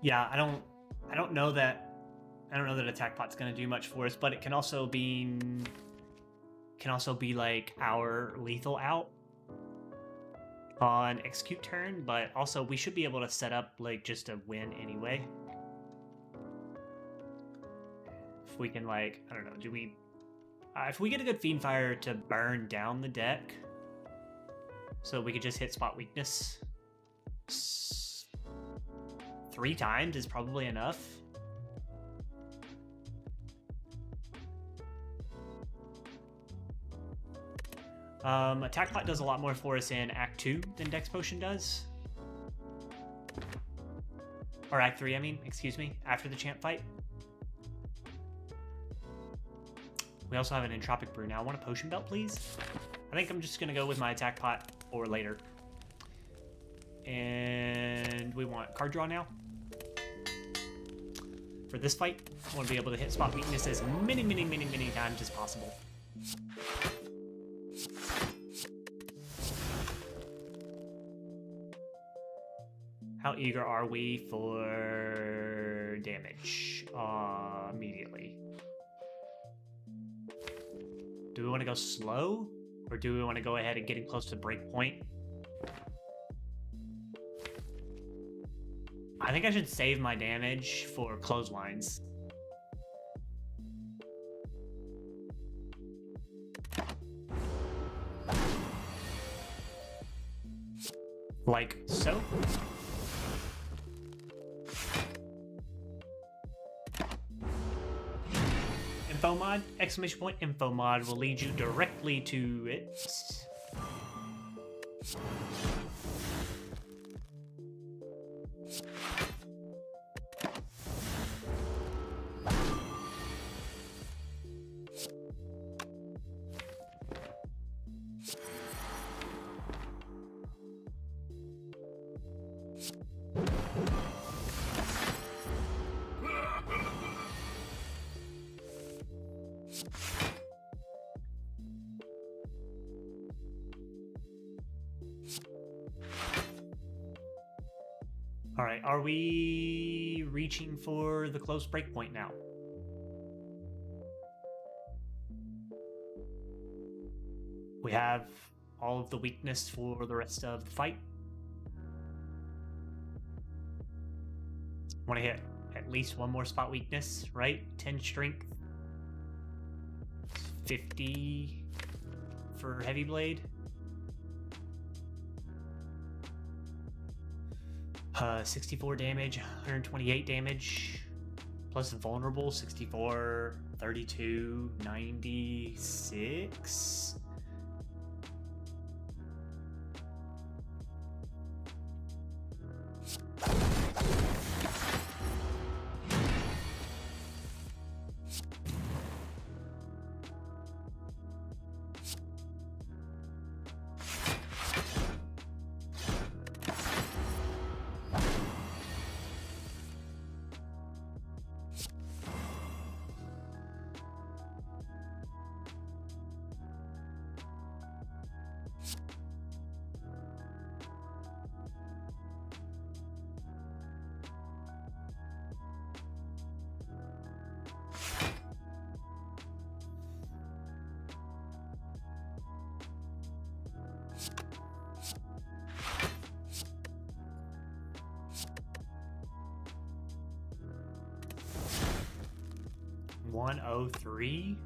Yeah, I don't know that attack pot's gonna do much for us, but it can also be like our lethal out on execute turn, but also we should be able to set up like just a win anyway. If we can, like, I don't know, do we if we get a good Fiendfire to burn down the deck so we could just hit spot weakness 3 times is probably enough. Attack pot does a lot more for us in Act 2 than Dex Potion does. Or Act 3, I mean, excuse me, after the champ fight. We also have an Entropic Brew now. I want a Potion Belt, please? I think I'm just going to go with my attack pot or later. And we want card draw now. For this fight, I want to be able to hit spot weakness as many times as possible. How eager are we for damage? Immediately. Do we want to go slow? Or do we want to go ahead and get him close to break point? I think I should save my damage for clotheslines. Like so. Info mod, exclamation point, info mod will lead you directly to it. All right, are we reaching for the close breakpoint now? We have all of the weakness for the rest of the fight. Want to hit at least one more spot weakness, right? 10 strength, 50 for heavy blade. 64 damage, 128 damage, plus vulnerable, 64, 32, 96. 03.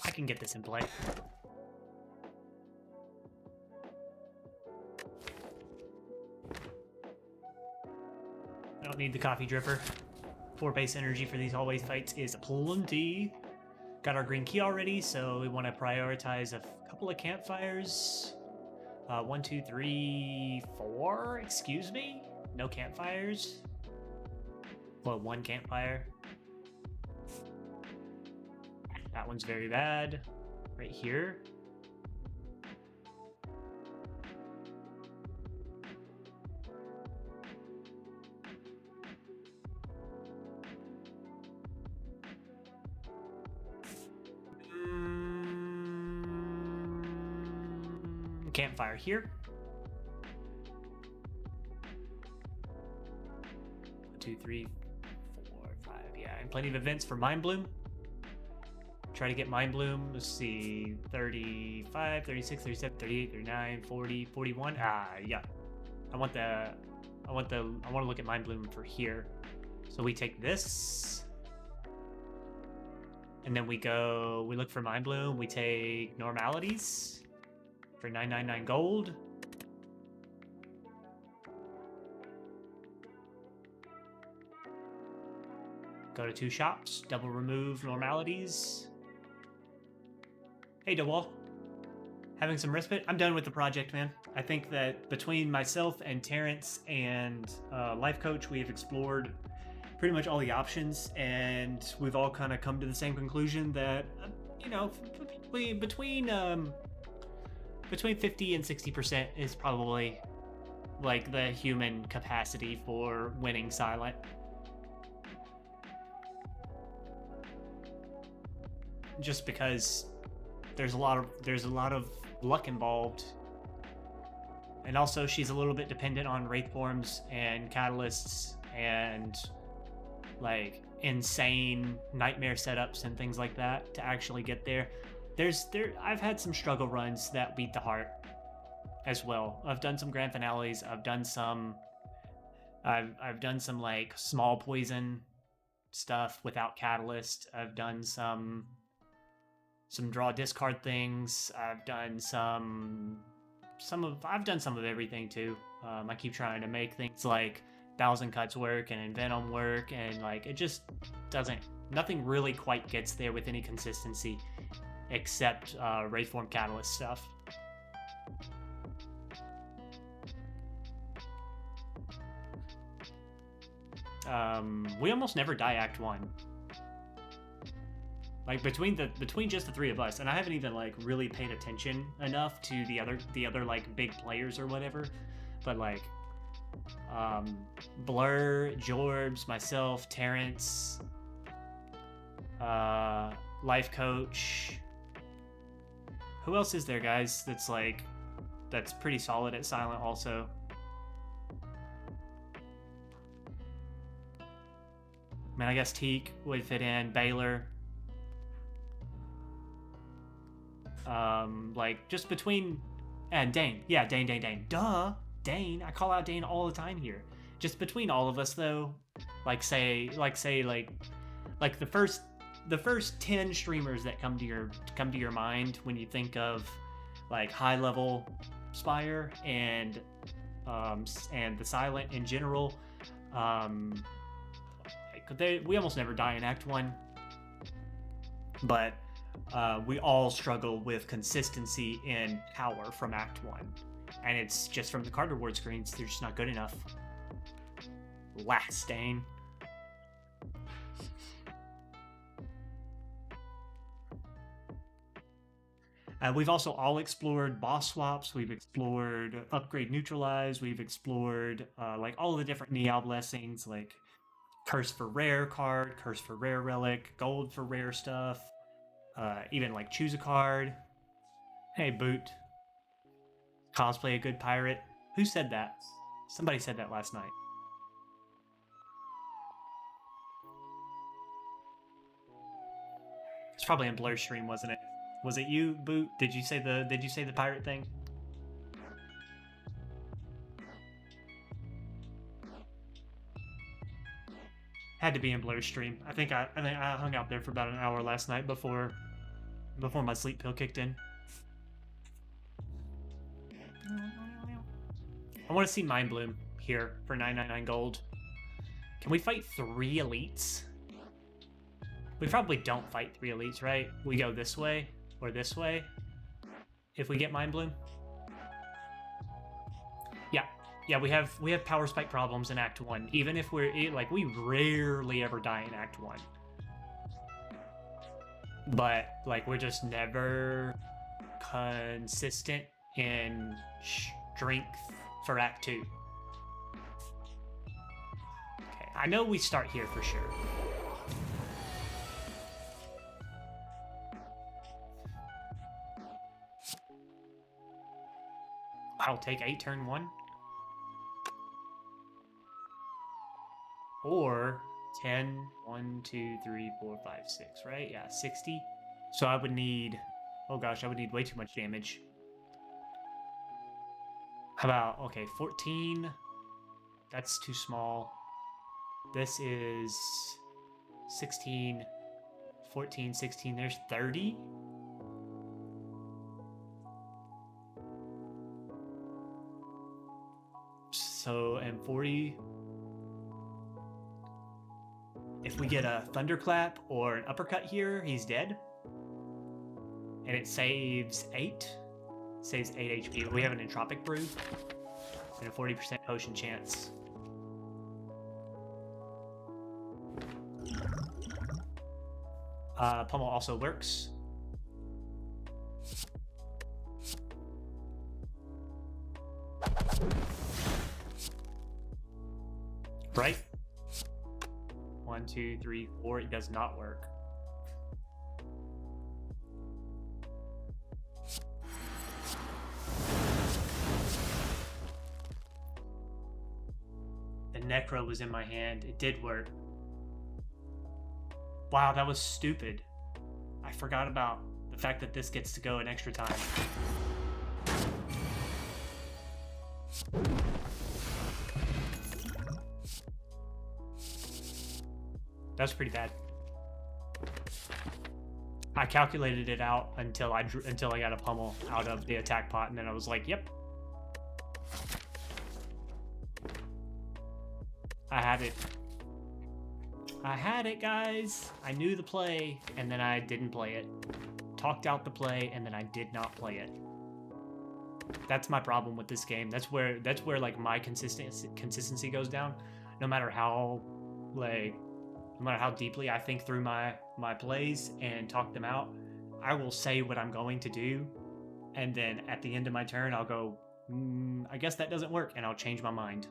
I can get this in play. I don't need the coffee dripper. 4 base energy for these hallway fights is plenty. Got our green key already, so we want to prioritize a couple of campfires. 1, 2, 3, 4. Excuse me? No campfires? Well, 1 campfire. That one's very bad. Right here. Campfire here. 1, 2, 3, 4, 5. Yeah, and plenty of events for Mind Bloom. Try to get Mind Bloom. Let's see. 35, 36, 37, 38, 39, 40, 41. Yeah. I want to look at Mind Bloom for here. So we take this. And then we look for Mind Bloom. We take Normalities for 999 gold. Go to 2 shops, double remove Normalities. Hey, DeWall. Having some respite? I'm done with the project, man. I think that between myself and Terrence and Life Coach, we have explored pretty much all the options, and we've all kind of come to the same conclusion that, between 50 and 60% is probably like the human capacity for winning Silent. Just because there's a lot of luck involved, and also she's a little bit dependent on wraith forms and catalysts and like insane nightmare setups and things like that to actually get there. I've had some struggle runs that beat the heart as well. I've done some grand finales. I've done some like small poison stuff without catalyst. I've done some draw discard things. I've done some of everything too. I keep trying to make things like 1,000 Cuts work and Envenom work, and like it just doesn't. Nothing really quite gets there with any consistency, except Wraith Form Catalyst stuff. We almost never die Act 1. Like between just the 3 of us, and I haven't even like really paid attention enough to the other like big players or whatever, but like Blur, Jorbs, myself, Terrence, Life Coach. Who else is there, guys? That's pretty solid at Silent also. I mean, I guess Teak would fit in. Baylor. Like just between, and Dane. Yeah, Dane. Duh, Dane. I call out Dane all the time here. Just between all of us, though, like the first 10 streamers that come to your mind when you think of like high level Spire and the Silent in general. We almost never die in Act 1, but we all struggle with consistency in power from Act 1, and it's just from the card reward screens. They're just not good enough. Last Dane. We've also all explored boss swaps. We've explored upgrade neutralize. We've explored like all the different Neal blessings, like curse for rare card, curse for rare relic, gold for rare stuff, even like choose a card. Hey, Boot. Cosplay a good pirate. Who said that? Somebody said that last night. It's probably in Blur stream, wasn't it? Was it you, Boot? Did you say the pirate thing? Had to be in Blur stream. I think I hung out there for about an hour last night before my sleep pill kicked in. I want to see Mind Bloom here for 999 gold. Can we fight 3 elites? We probably don't fight 3 elites, right? We go this way or this way if we get Mind Bloom. Yeah, we have power spike problems in Act 1. Even if we're like, we rarely ever die in Act 1. But like, we're just never consistent in strength for Act 2. Okay, I know we start here for sure. I'll take 8 turn 1. Or 10, 1, 2, 3, 4, 5, 6, right? Yeah, 60. So I would need, oh gosh, I would need way too much damage. How about, okay, 14. That's too small. This is 16, 14, 16. There's 30. So, and 40. If we get a thunderclap or an uppercut here, he's dead. And it saves 8. Saves 8 HP. We have an entropic brew and a 40% potion chance. Pummel also works. Right? 1, 2, 3, 4. It does not work. The Necro was in my hand. It did work. Wow, that was stupid. I forgot about the fact that this gets to go an extra time. That was pretty bad. I calculated it out until I got a pummel out of the attack pot, and then I was like, "Yep, I had it. I had it, guys. I knew the play, and then I didn't play it. Talked out the play, and then I did not play it. That's my problem with this game. That's where like my consistency goes down. No matter how deeply I think through my plays and talk them out, I will say what I'm going to do, and then at the end of my turn, I'll go, I guess that doesn't work, and I'll change my mind.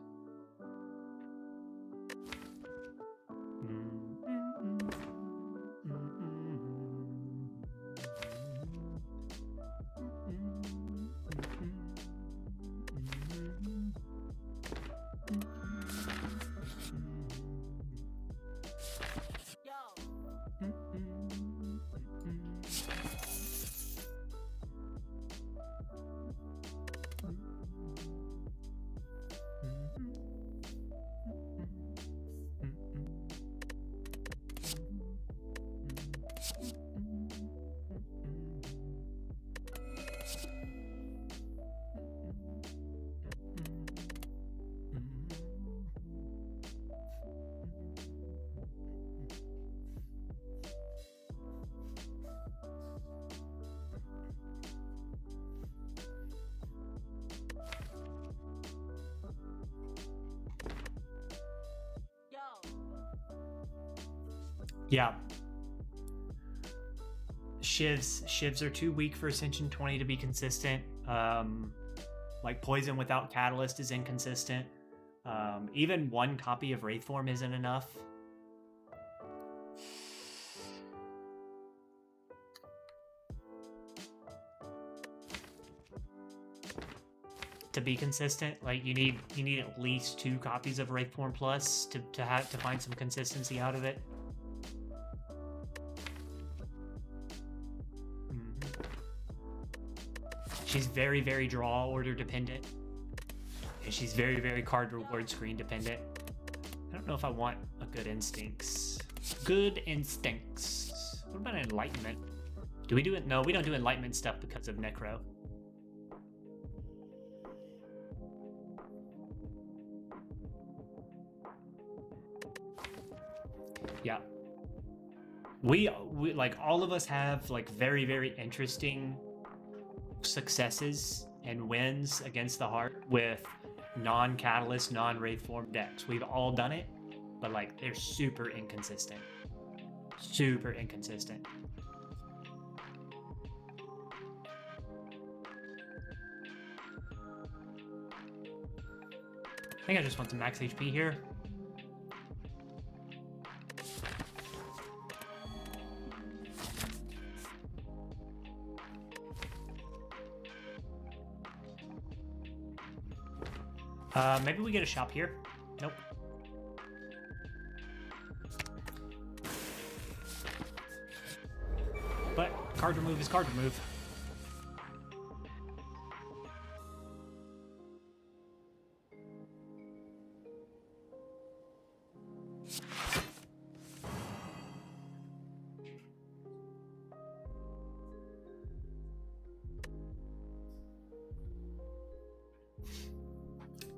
Yeah. Shivs are too weak for Ascension 20 to be consistent. Like Poison without Catalyst is inconsistent. Even one copy of Wraithform isn't enough. to be consistent. Like you need at least 2 copies of Wraithform Plus to find some consistency out of it. She's very, very draw order dependent. And she's very, very card reward screen dependent. I don't know if I want a Good Instincts. Good Instincts. What about Enlightenment? Do we do it? No, we don't do Enlightenment stuff because of Necro. Yeah. We like all of us have like very, very interesting successes and wins against the heart with non-catalyst, non-Wraithform decks. We've all done it, but like they're super inconsistent. Super inconsistent. I think I just want some max HP here. Maybe we get a shop here. Nope. But card remove is card remove.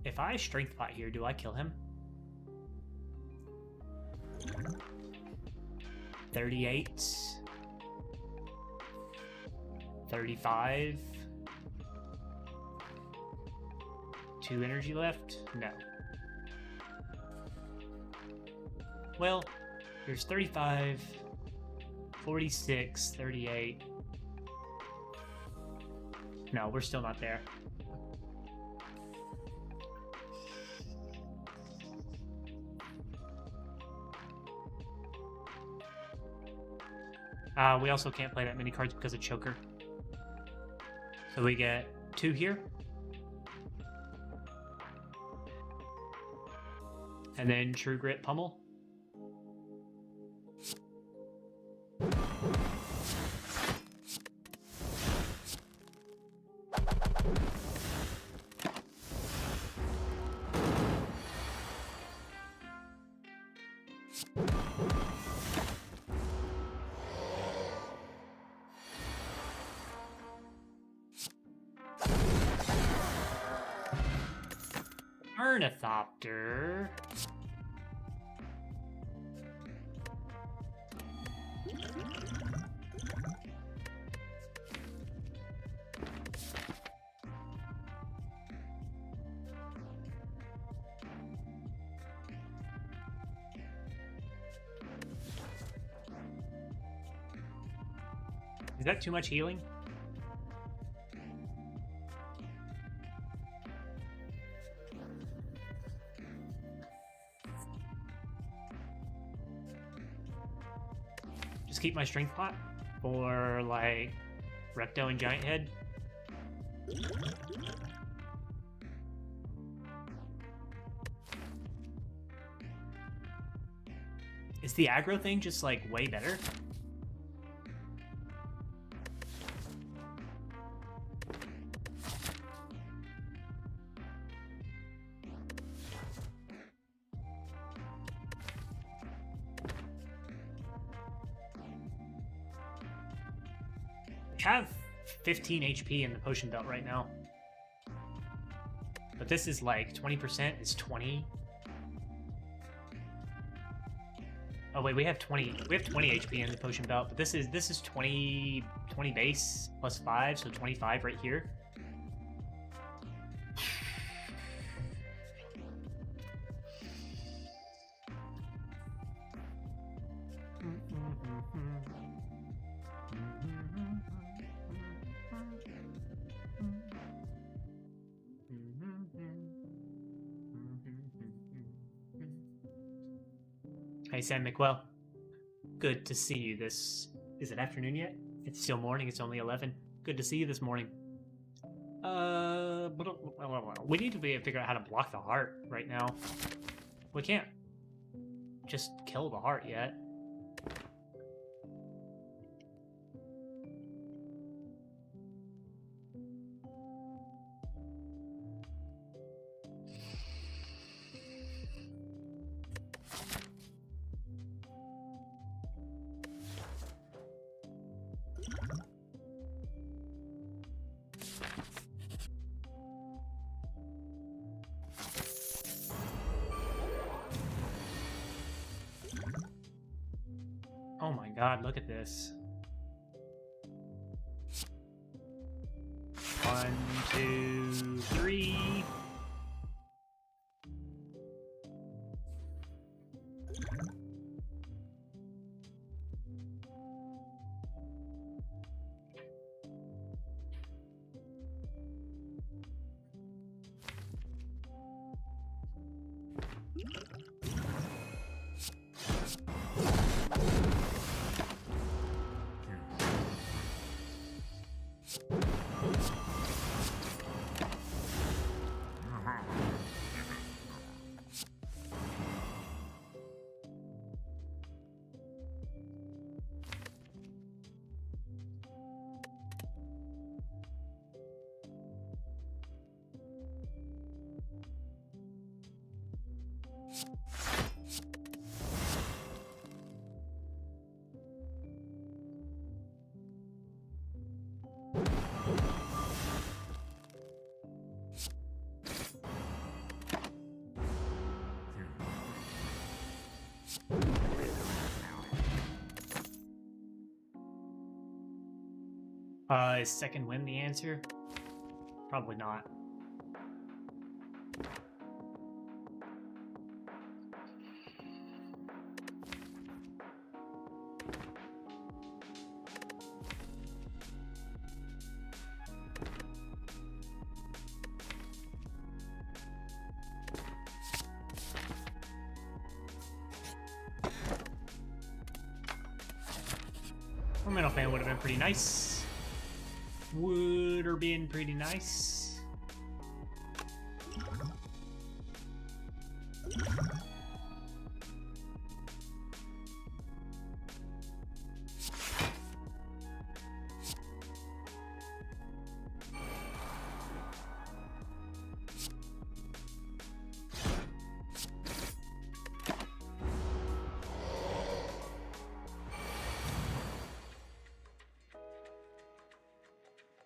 If I strength pot here, do I kill him? 38. 35. 2 energy left? No. Well, there's 35, 46, 38. No, we're still not there. We also can't play that many cards because of Choker. So we get 2 here. And then True Grit Pummel. Ornithopter. Is that too much healing? Keep my strength pot for like Recto and Giant Head. Is the aggro thing just like way better? I have 15 HP in the potion belt right now. But this is like 20% is 20. Oh wait, we have 20 HP in the potion belt, but this is 20 base plus 5, so 25 right here. Hey Sam McWell, good to see you this... Is it afternoon yet? It's still morning, it's only 11. Good to see you this morning. We need to be able to figure out how to block the heart right now. We can't just kill the heart yet. Oh my god, look at this. 1, 2, 3. Is second win the answer? Probably not. A middle fan would have been pretty nice. Would have been pretty nice.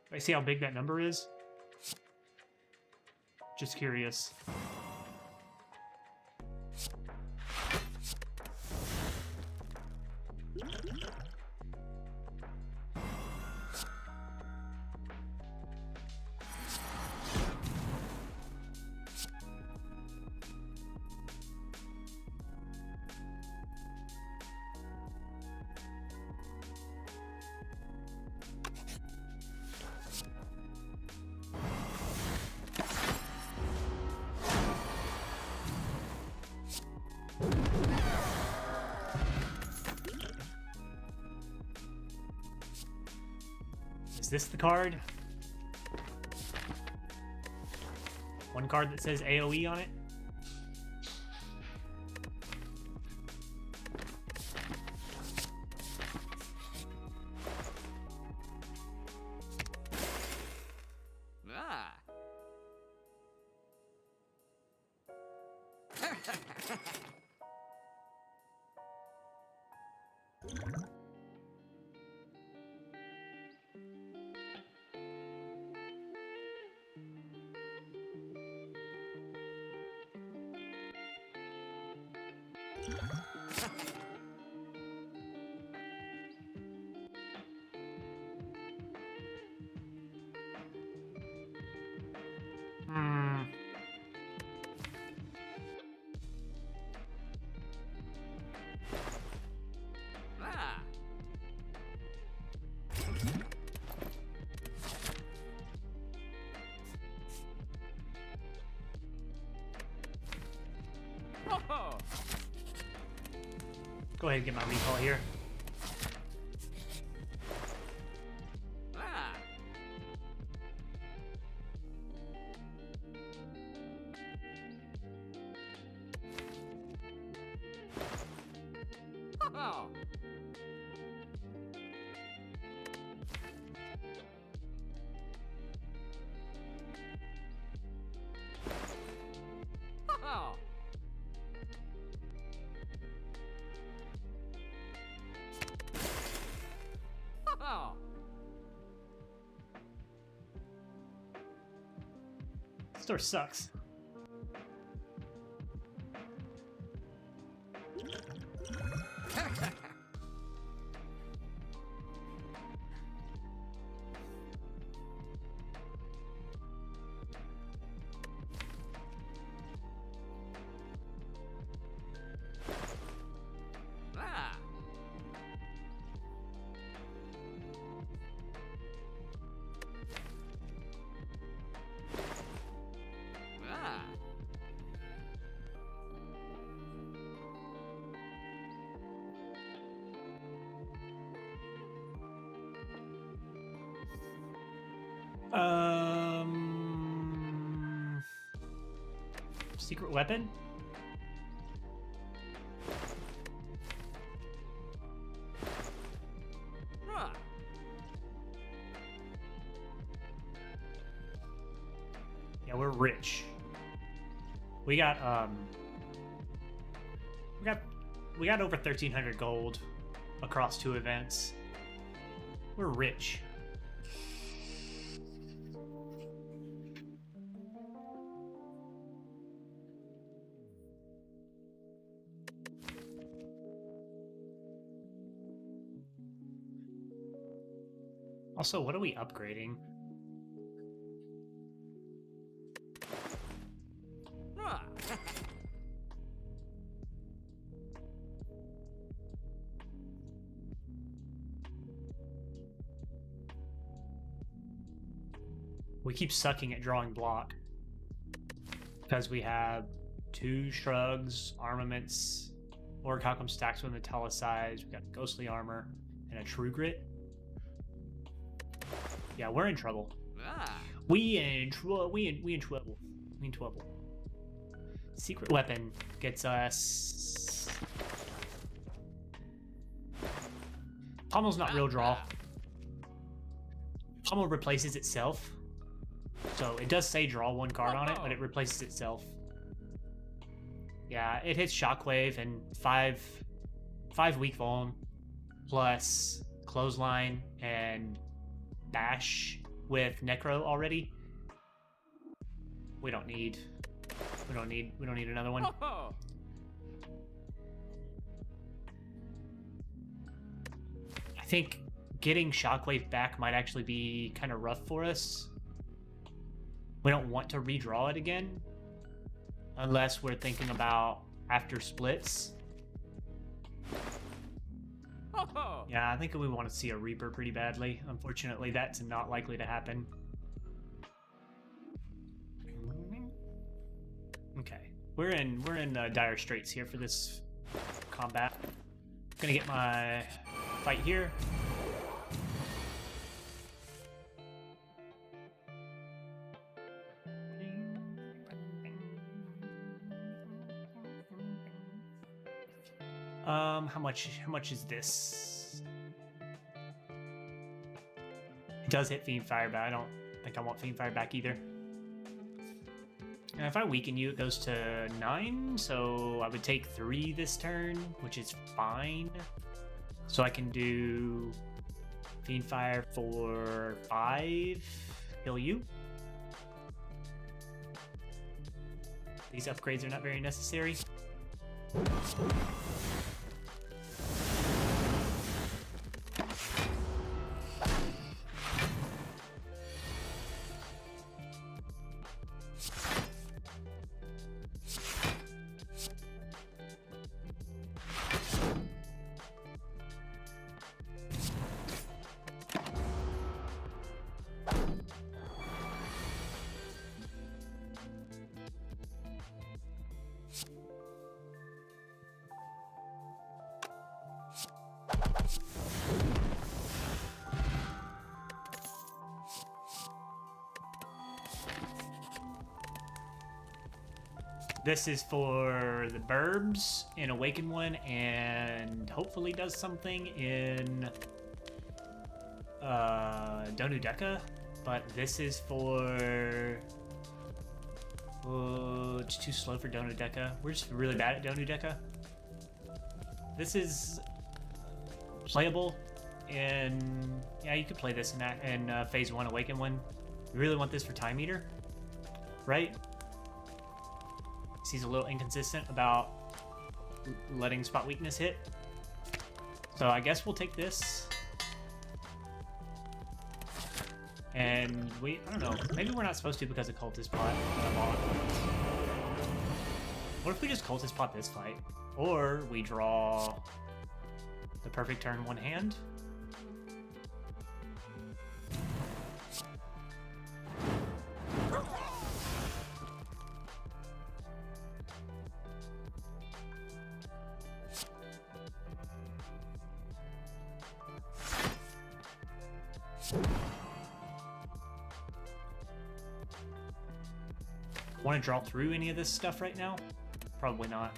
I see how big that number is. Just curious. Is this the card? One card that says AoE on it? Ah. Ah. Oh. Go ahead and get my recall here. Ah. Oh. Oh. Oh. Store sucks. Ah. Ah. Secret weapon? Ah. Yeah, we're rich. We got we got over 1,300 gold across 2 events. We're rich. Also, what are we upgrading? Ah. We keep sucking at drawing block because we have 2 shrugs, armaments, orichalcum stacks with metallicized. We got ghostly armor and a true grit. Yeah, we're in trouble. Ah. We in trouble. We in trouble. We in trouble. Secret weapon gets us. Pommel's not real draw. Pommel replaces itself. So it does say draw 1 card on it, but it replaces itself. Yeah, it hits Shockwave and 5 weak vuln plus clothesline and bash with Necro already. We don't need another one. Oh. I think getting Shockwave back might actually be kind of rough for us. We don't want to redraw it again unless we're thinking about after splits. Oh. Yeah, I think we want to see a Reaper pretty badly. Unfortunately, that's not likely to happen. Okay, we're in dire straits here for this combat. Gonna get my fight here. How much is this? It does hit Fiend Fire, but I don't think I want Fiend Fire back either. And if I weaken you, it goes to 9, so I would take 3 this turn, which is fine. So I can do Fiend Fire for 5, heal you. These upgrades are not very necessary. This is for the Burbs in Awaken One, and hopefully does something in Donu Deka. But this is for... Oh, it's too slow for Donu Deka. We're just really bad at Donu Deka. This is playable in... Yeah, you could play this in Phase 1 Awaken One. You really want this for Time Eater, right? He's a little inconsistent about letting spot weakness hit. So I guess we'll take this. And I don't know, maybe we're not supposed to because of Cultist Pot. What if we just Cultist Pot this fight? Or we draw the perfect turn one hand? Want to draw through any of this stuff right now? Probably not.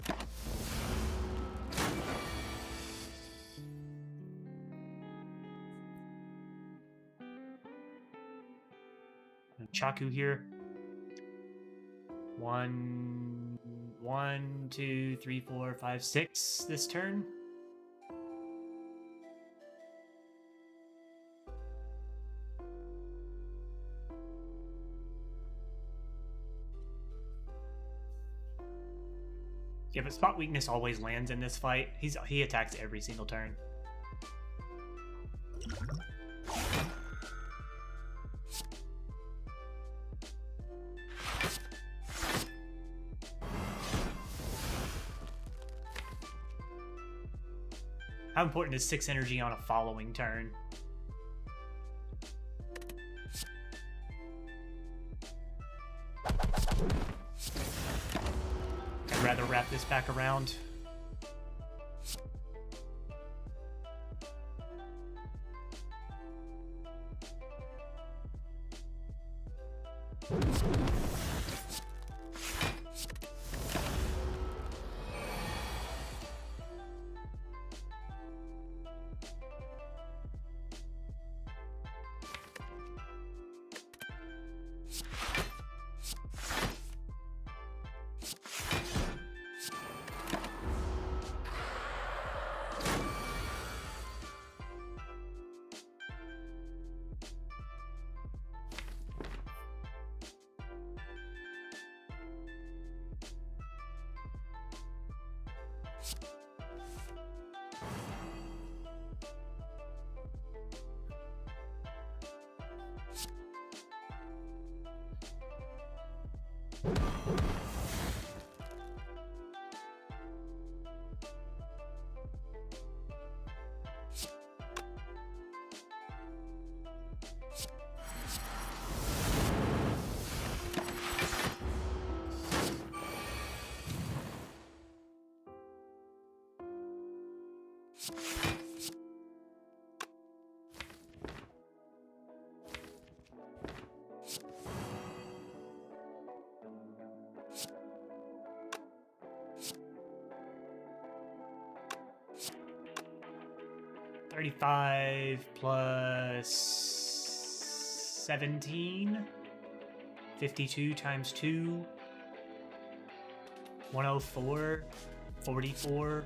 Chaku here. 1, 2, 3, 4, 5, 6 this turn. Yeah, but spot weakness always lands in this fight. He attacks every single turn. How important is 6 energy on a following turn? I'd rather wrap this back around. $35 plus 17. 52 times 2. 104. 44.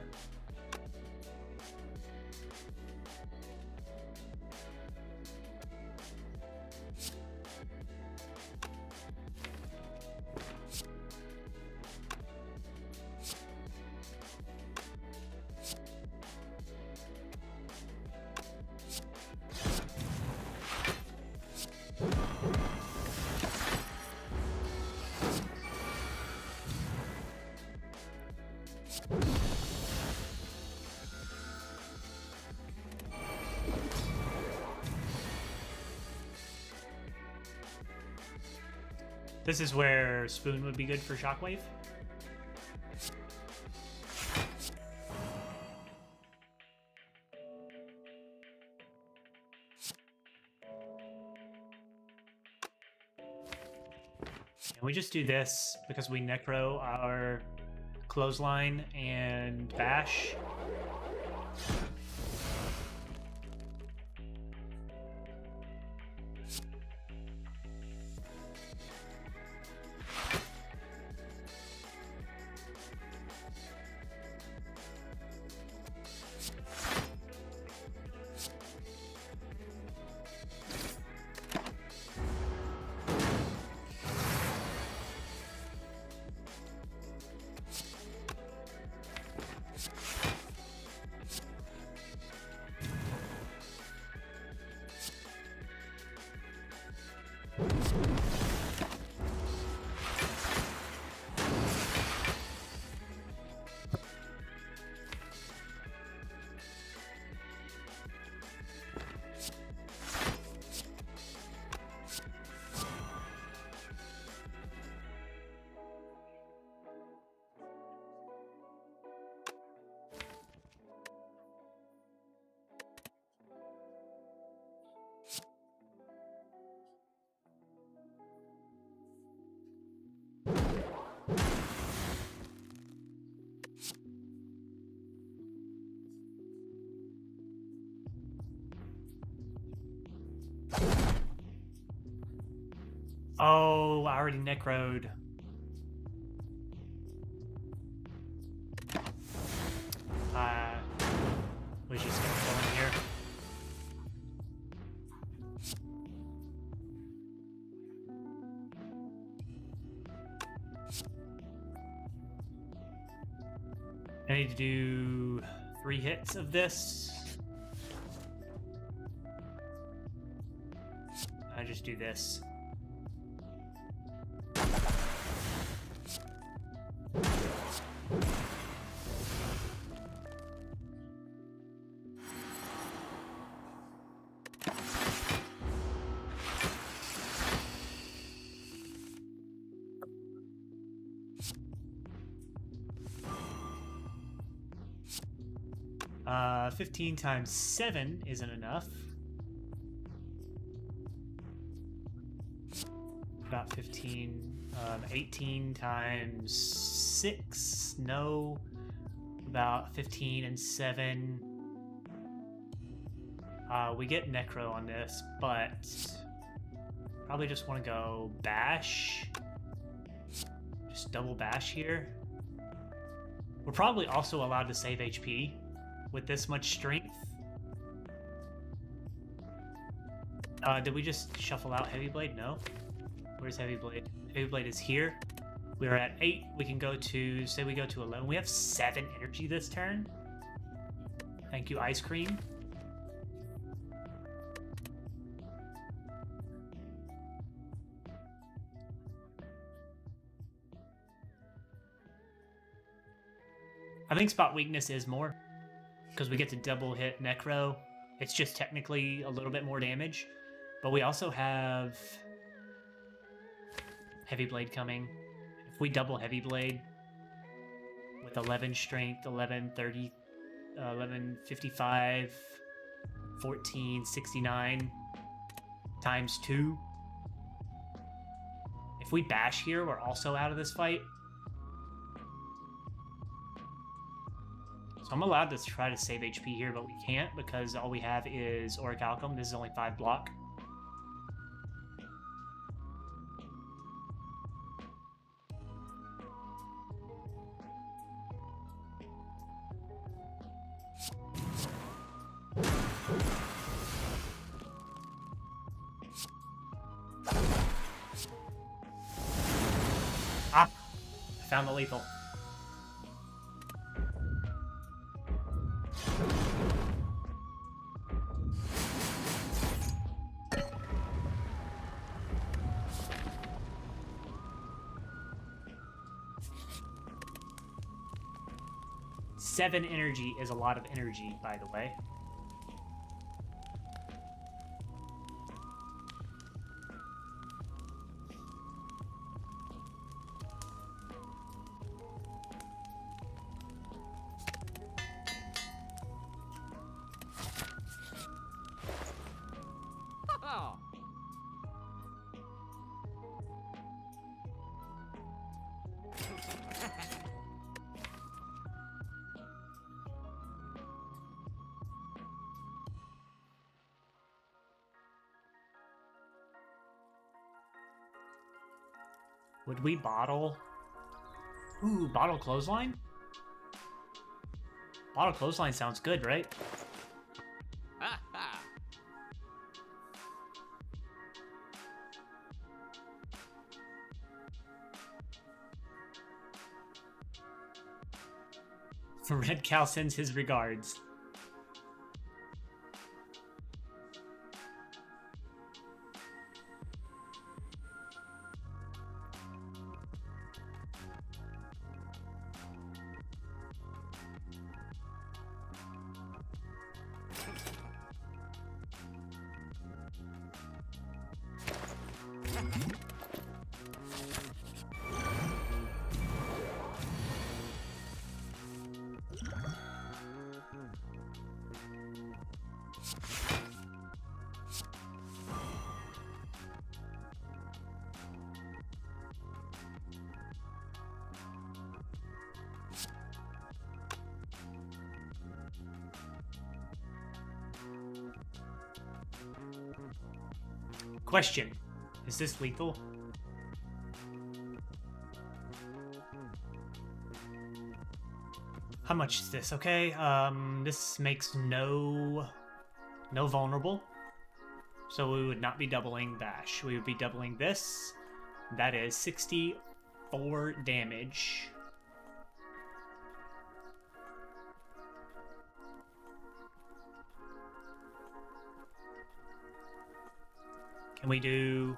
This is where Spoon would be good for Shockwave. we just do this because we necro our clothesline and bash. Oh, I already necroed. Was just gonna go in here. I need to do 3 hits of this. I just do this. Uh, 15 times 7 isn't enough. About 15. 18 times 6, no. About 15 and 7. We get necro on this, but probably just want to go bash. Just double bash here. We're probably also allowed to save HP with this much strength. Did we just shuffle out Heavy Blade? No. Where's Heavy Blade? Heavy Blade is here. We're at 8. We can go to, say we go to 11. We have 7 energy this turn. Thank you, Ice Cream. I think spot weakness is more, because we get to double hit Necro. It's just technically a little bit more damage. But we also have Heavy Blade coming. If we double Heavy Blade with 11 strength, 11, 30, 11, 55, 14, 69 times 2. If we bash here, we're also out of this fight. So I'm allowed to try to save HP here, but we can't because all we have is Orichalcum. This is only 5 block. Ah! I found the lethal. Seven energy is a lot of energy, by the way. Oh. Would we bottle? Ooh, bottle clothesline? Bottle clothesline sounds good, right? Ha ha. Red Cow sends his regards. Question. Is this lethal? How much is this? Okay, this makes no vulnerable. So we would not be doubling bash. We would be doubling this. That is 64 damage. Can we do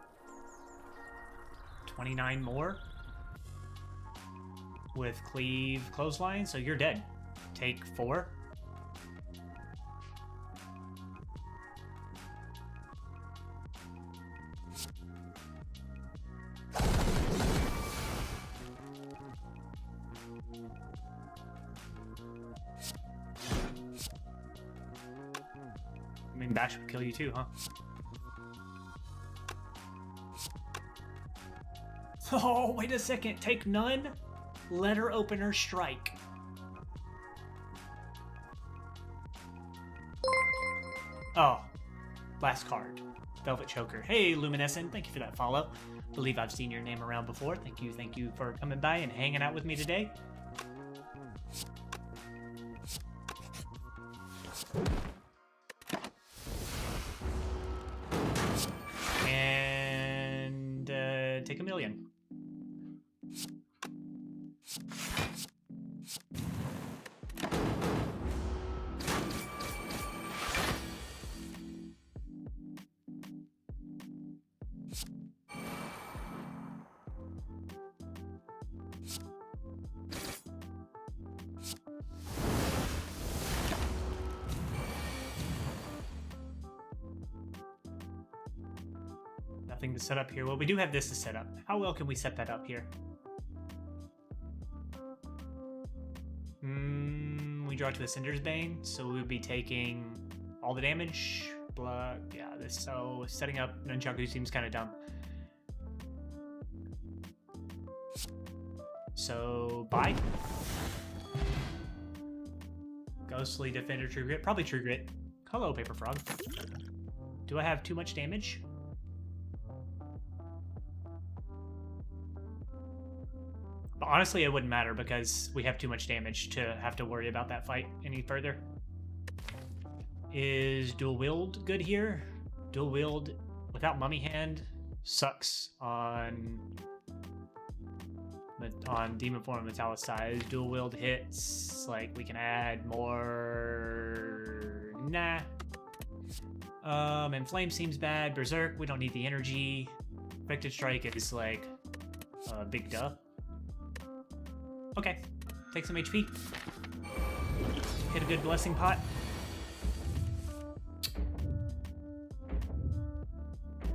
29 more with cleave clothesline? So you're dead. Take 4. I mean, bash would kill you too, huh? Oh, wait a second. Take none. Letter opener strike. Oh, last card. Velvet Choker. Hey, Luminescent. Thank you for that follow. Believe I've seen your name around before. Thank you for coming by and hanging out with me today. And take 1,000,000. Nothing to set up here. Well, we do have this to set up. How well can we set that up here? We draw to the Cinder's Bane, so we would be taking all the damage. Blood, yeah, this, so setting up Nunchaku seems kind of dumb. So, bye. Ghostly Defender, True Grit. Probably True Grit. Hello, Paper Frog. Do I have too much damage? But honestly, it wouldn't matter because we have too much damage to have to worry about that fight any further. Is Dual Wield good here? Dual Wield without Mummy Hand sucks on Demon Form Metallicize. Dual Wield hits, like, we can add more... Nah. And Flame seems bad. Berserk, we don't need the energy. Vector Strike is, like, big duh. Okay, take some HP. Hit a good Blessing Pot.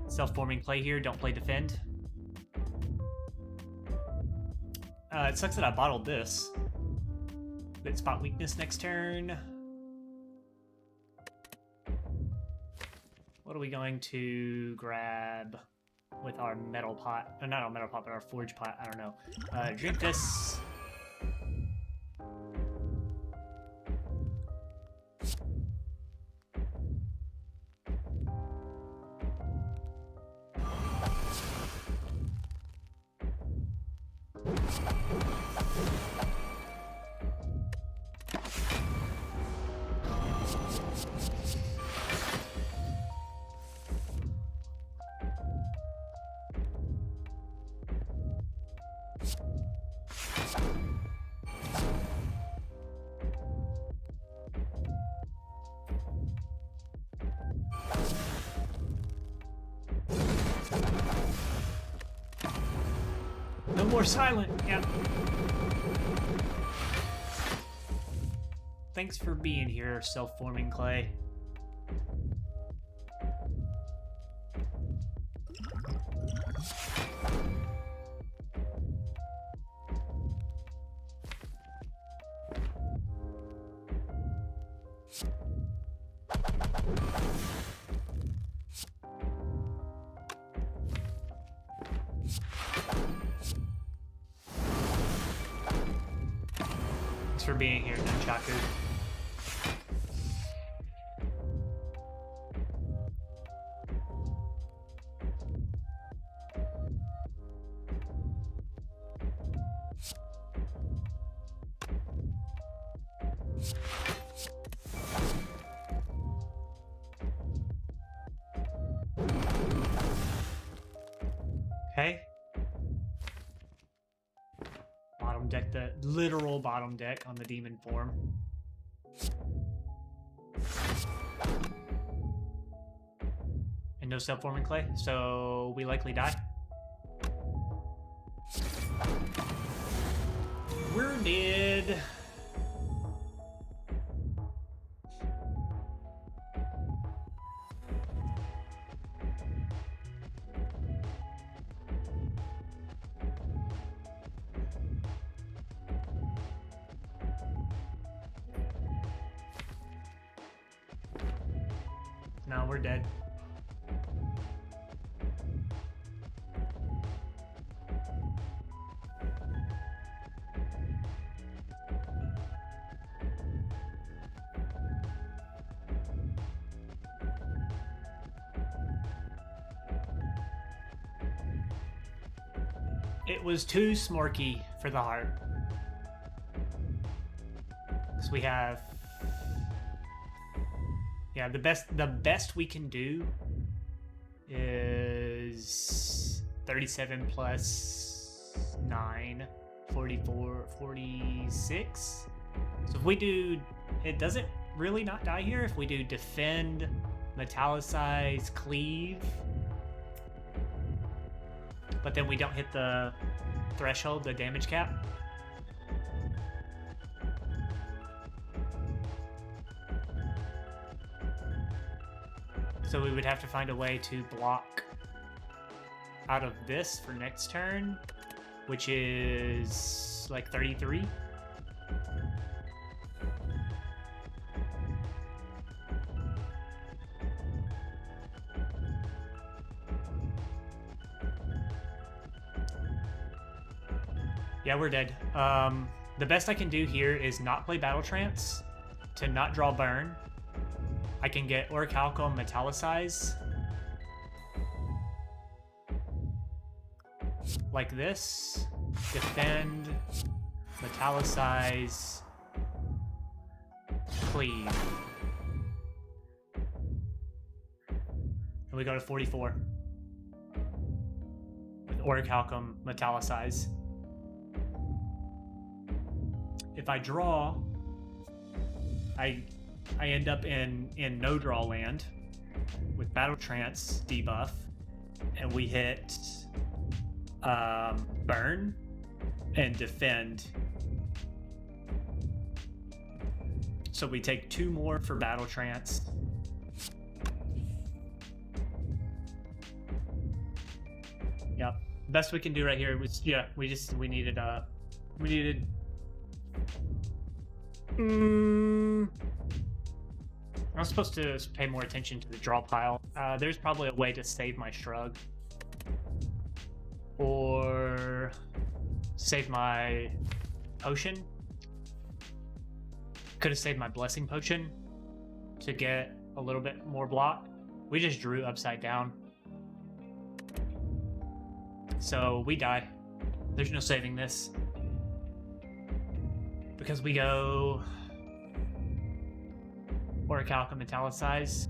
Self-forming play here, don't play defend. It sucks that I bottled this. Bit spot weakness next turn. What are we going to grab with our metal pot? Oh, not our metal pot, but our forge pot. I don't know. Drink this. more silent. Yep. Thanks for being here, self-forming clay. Thanks for being here, Nunchaku. Okay. Bottom deck, the literal bottom deck on the demon form. And no self-forming clay, so we likely die. We're dead. No, we're dead. It was too smorky for the heart. Because we have... Yeah, the best we can do is 37 plus 9, 44, 46. So if we do, it doesn't really not die here. If we do defend, metallicize, cleave, but then we don't hit the threshold, the damage cap. So we would have to find a way to block out of this for next turn, which is like 33. Yeah, we're dead. The best I can do here is not play Battle Trance to not draw burn. I can get Orichalcum Metallicize like this. Defend, Metallicize, Cleave. And we go to 44 with Orichalcum Metallicize. If I draw, I end up in no draw land with Battle Trance debuff, and we hit burn and defend. So we take 2 more for Battle Trance. Yep, best we can do right here was we needed. I was supposed to pay more attention to the draw pile. There's probably a way to save my Shrug. Or save my potion. Could have saved my Blessing Potion to get a little bit more block. We just drew upside down. So we die. There's no saving this. Because we go Orichalcum Metallicize.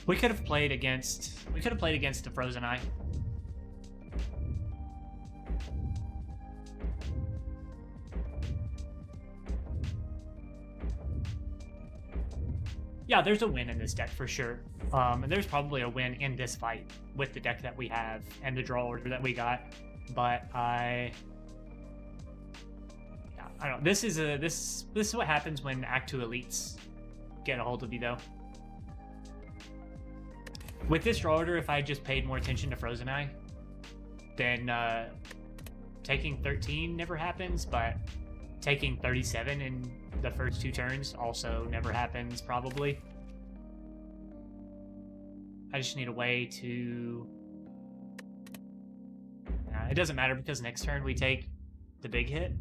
We could have played against the Frozen Eye. Yeah, there's a win in this deck for sure. And there's probably a win in this fight with the deck that we have and the draw order that we got. But I don't know. This is what happens when Act 2 elites get a hold of you, though. With this draw order, if I just paid more attention to Frozen Eye, then taking 13 never happens, but taking 37 in the first 2 turns also never happens, probably. I just need a way to... it doesn't matter because next turn we take the big hit.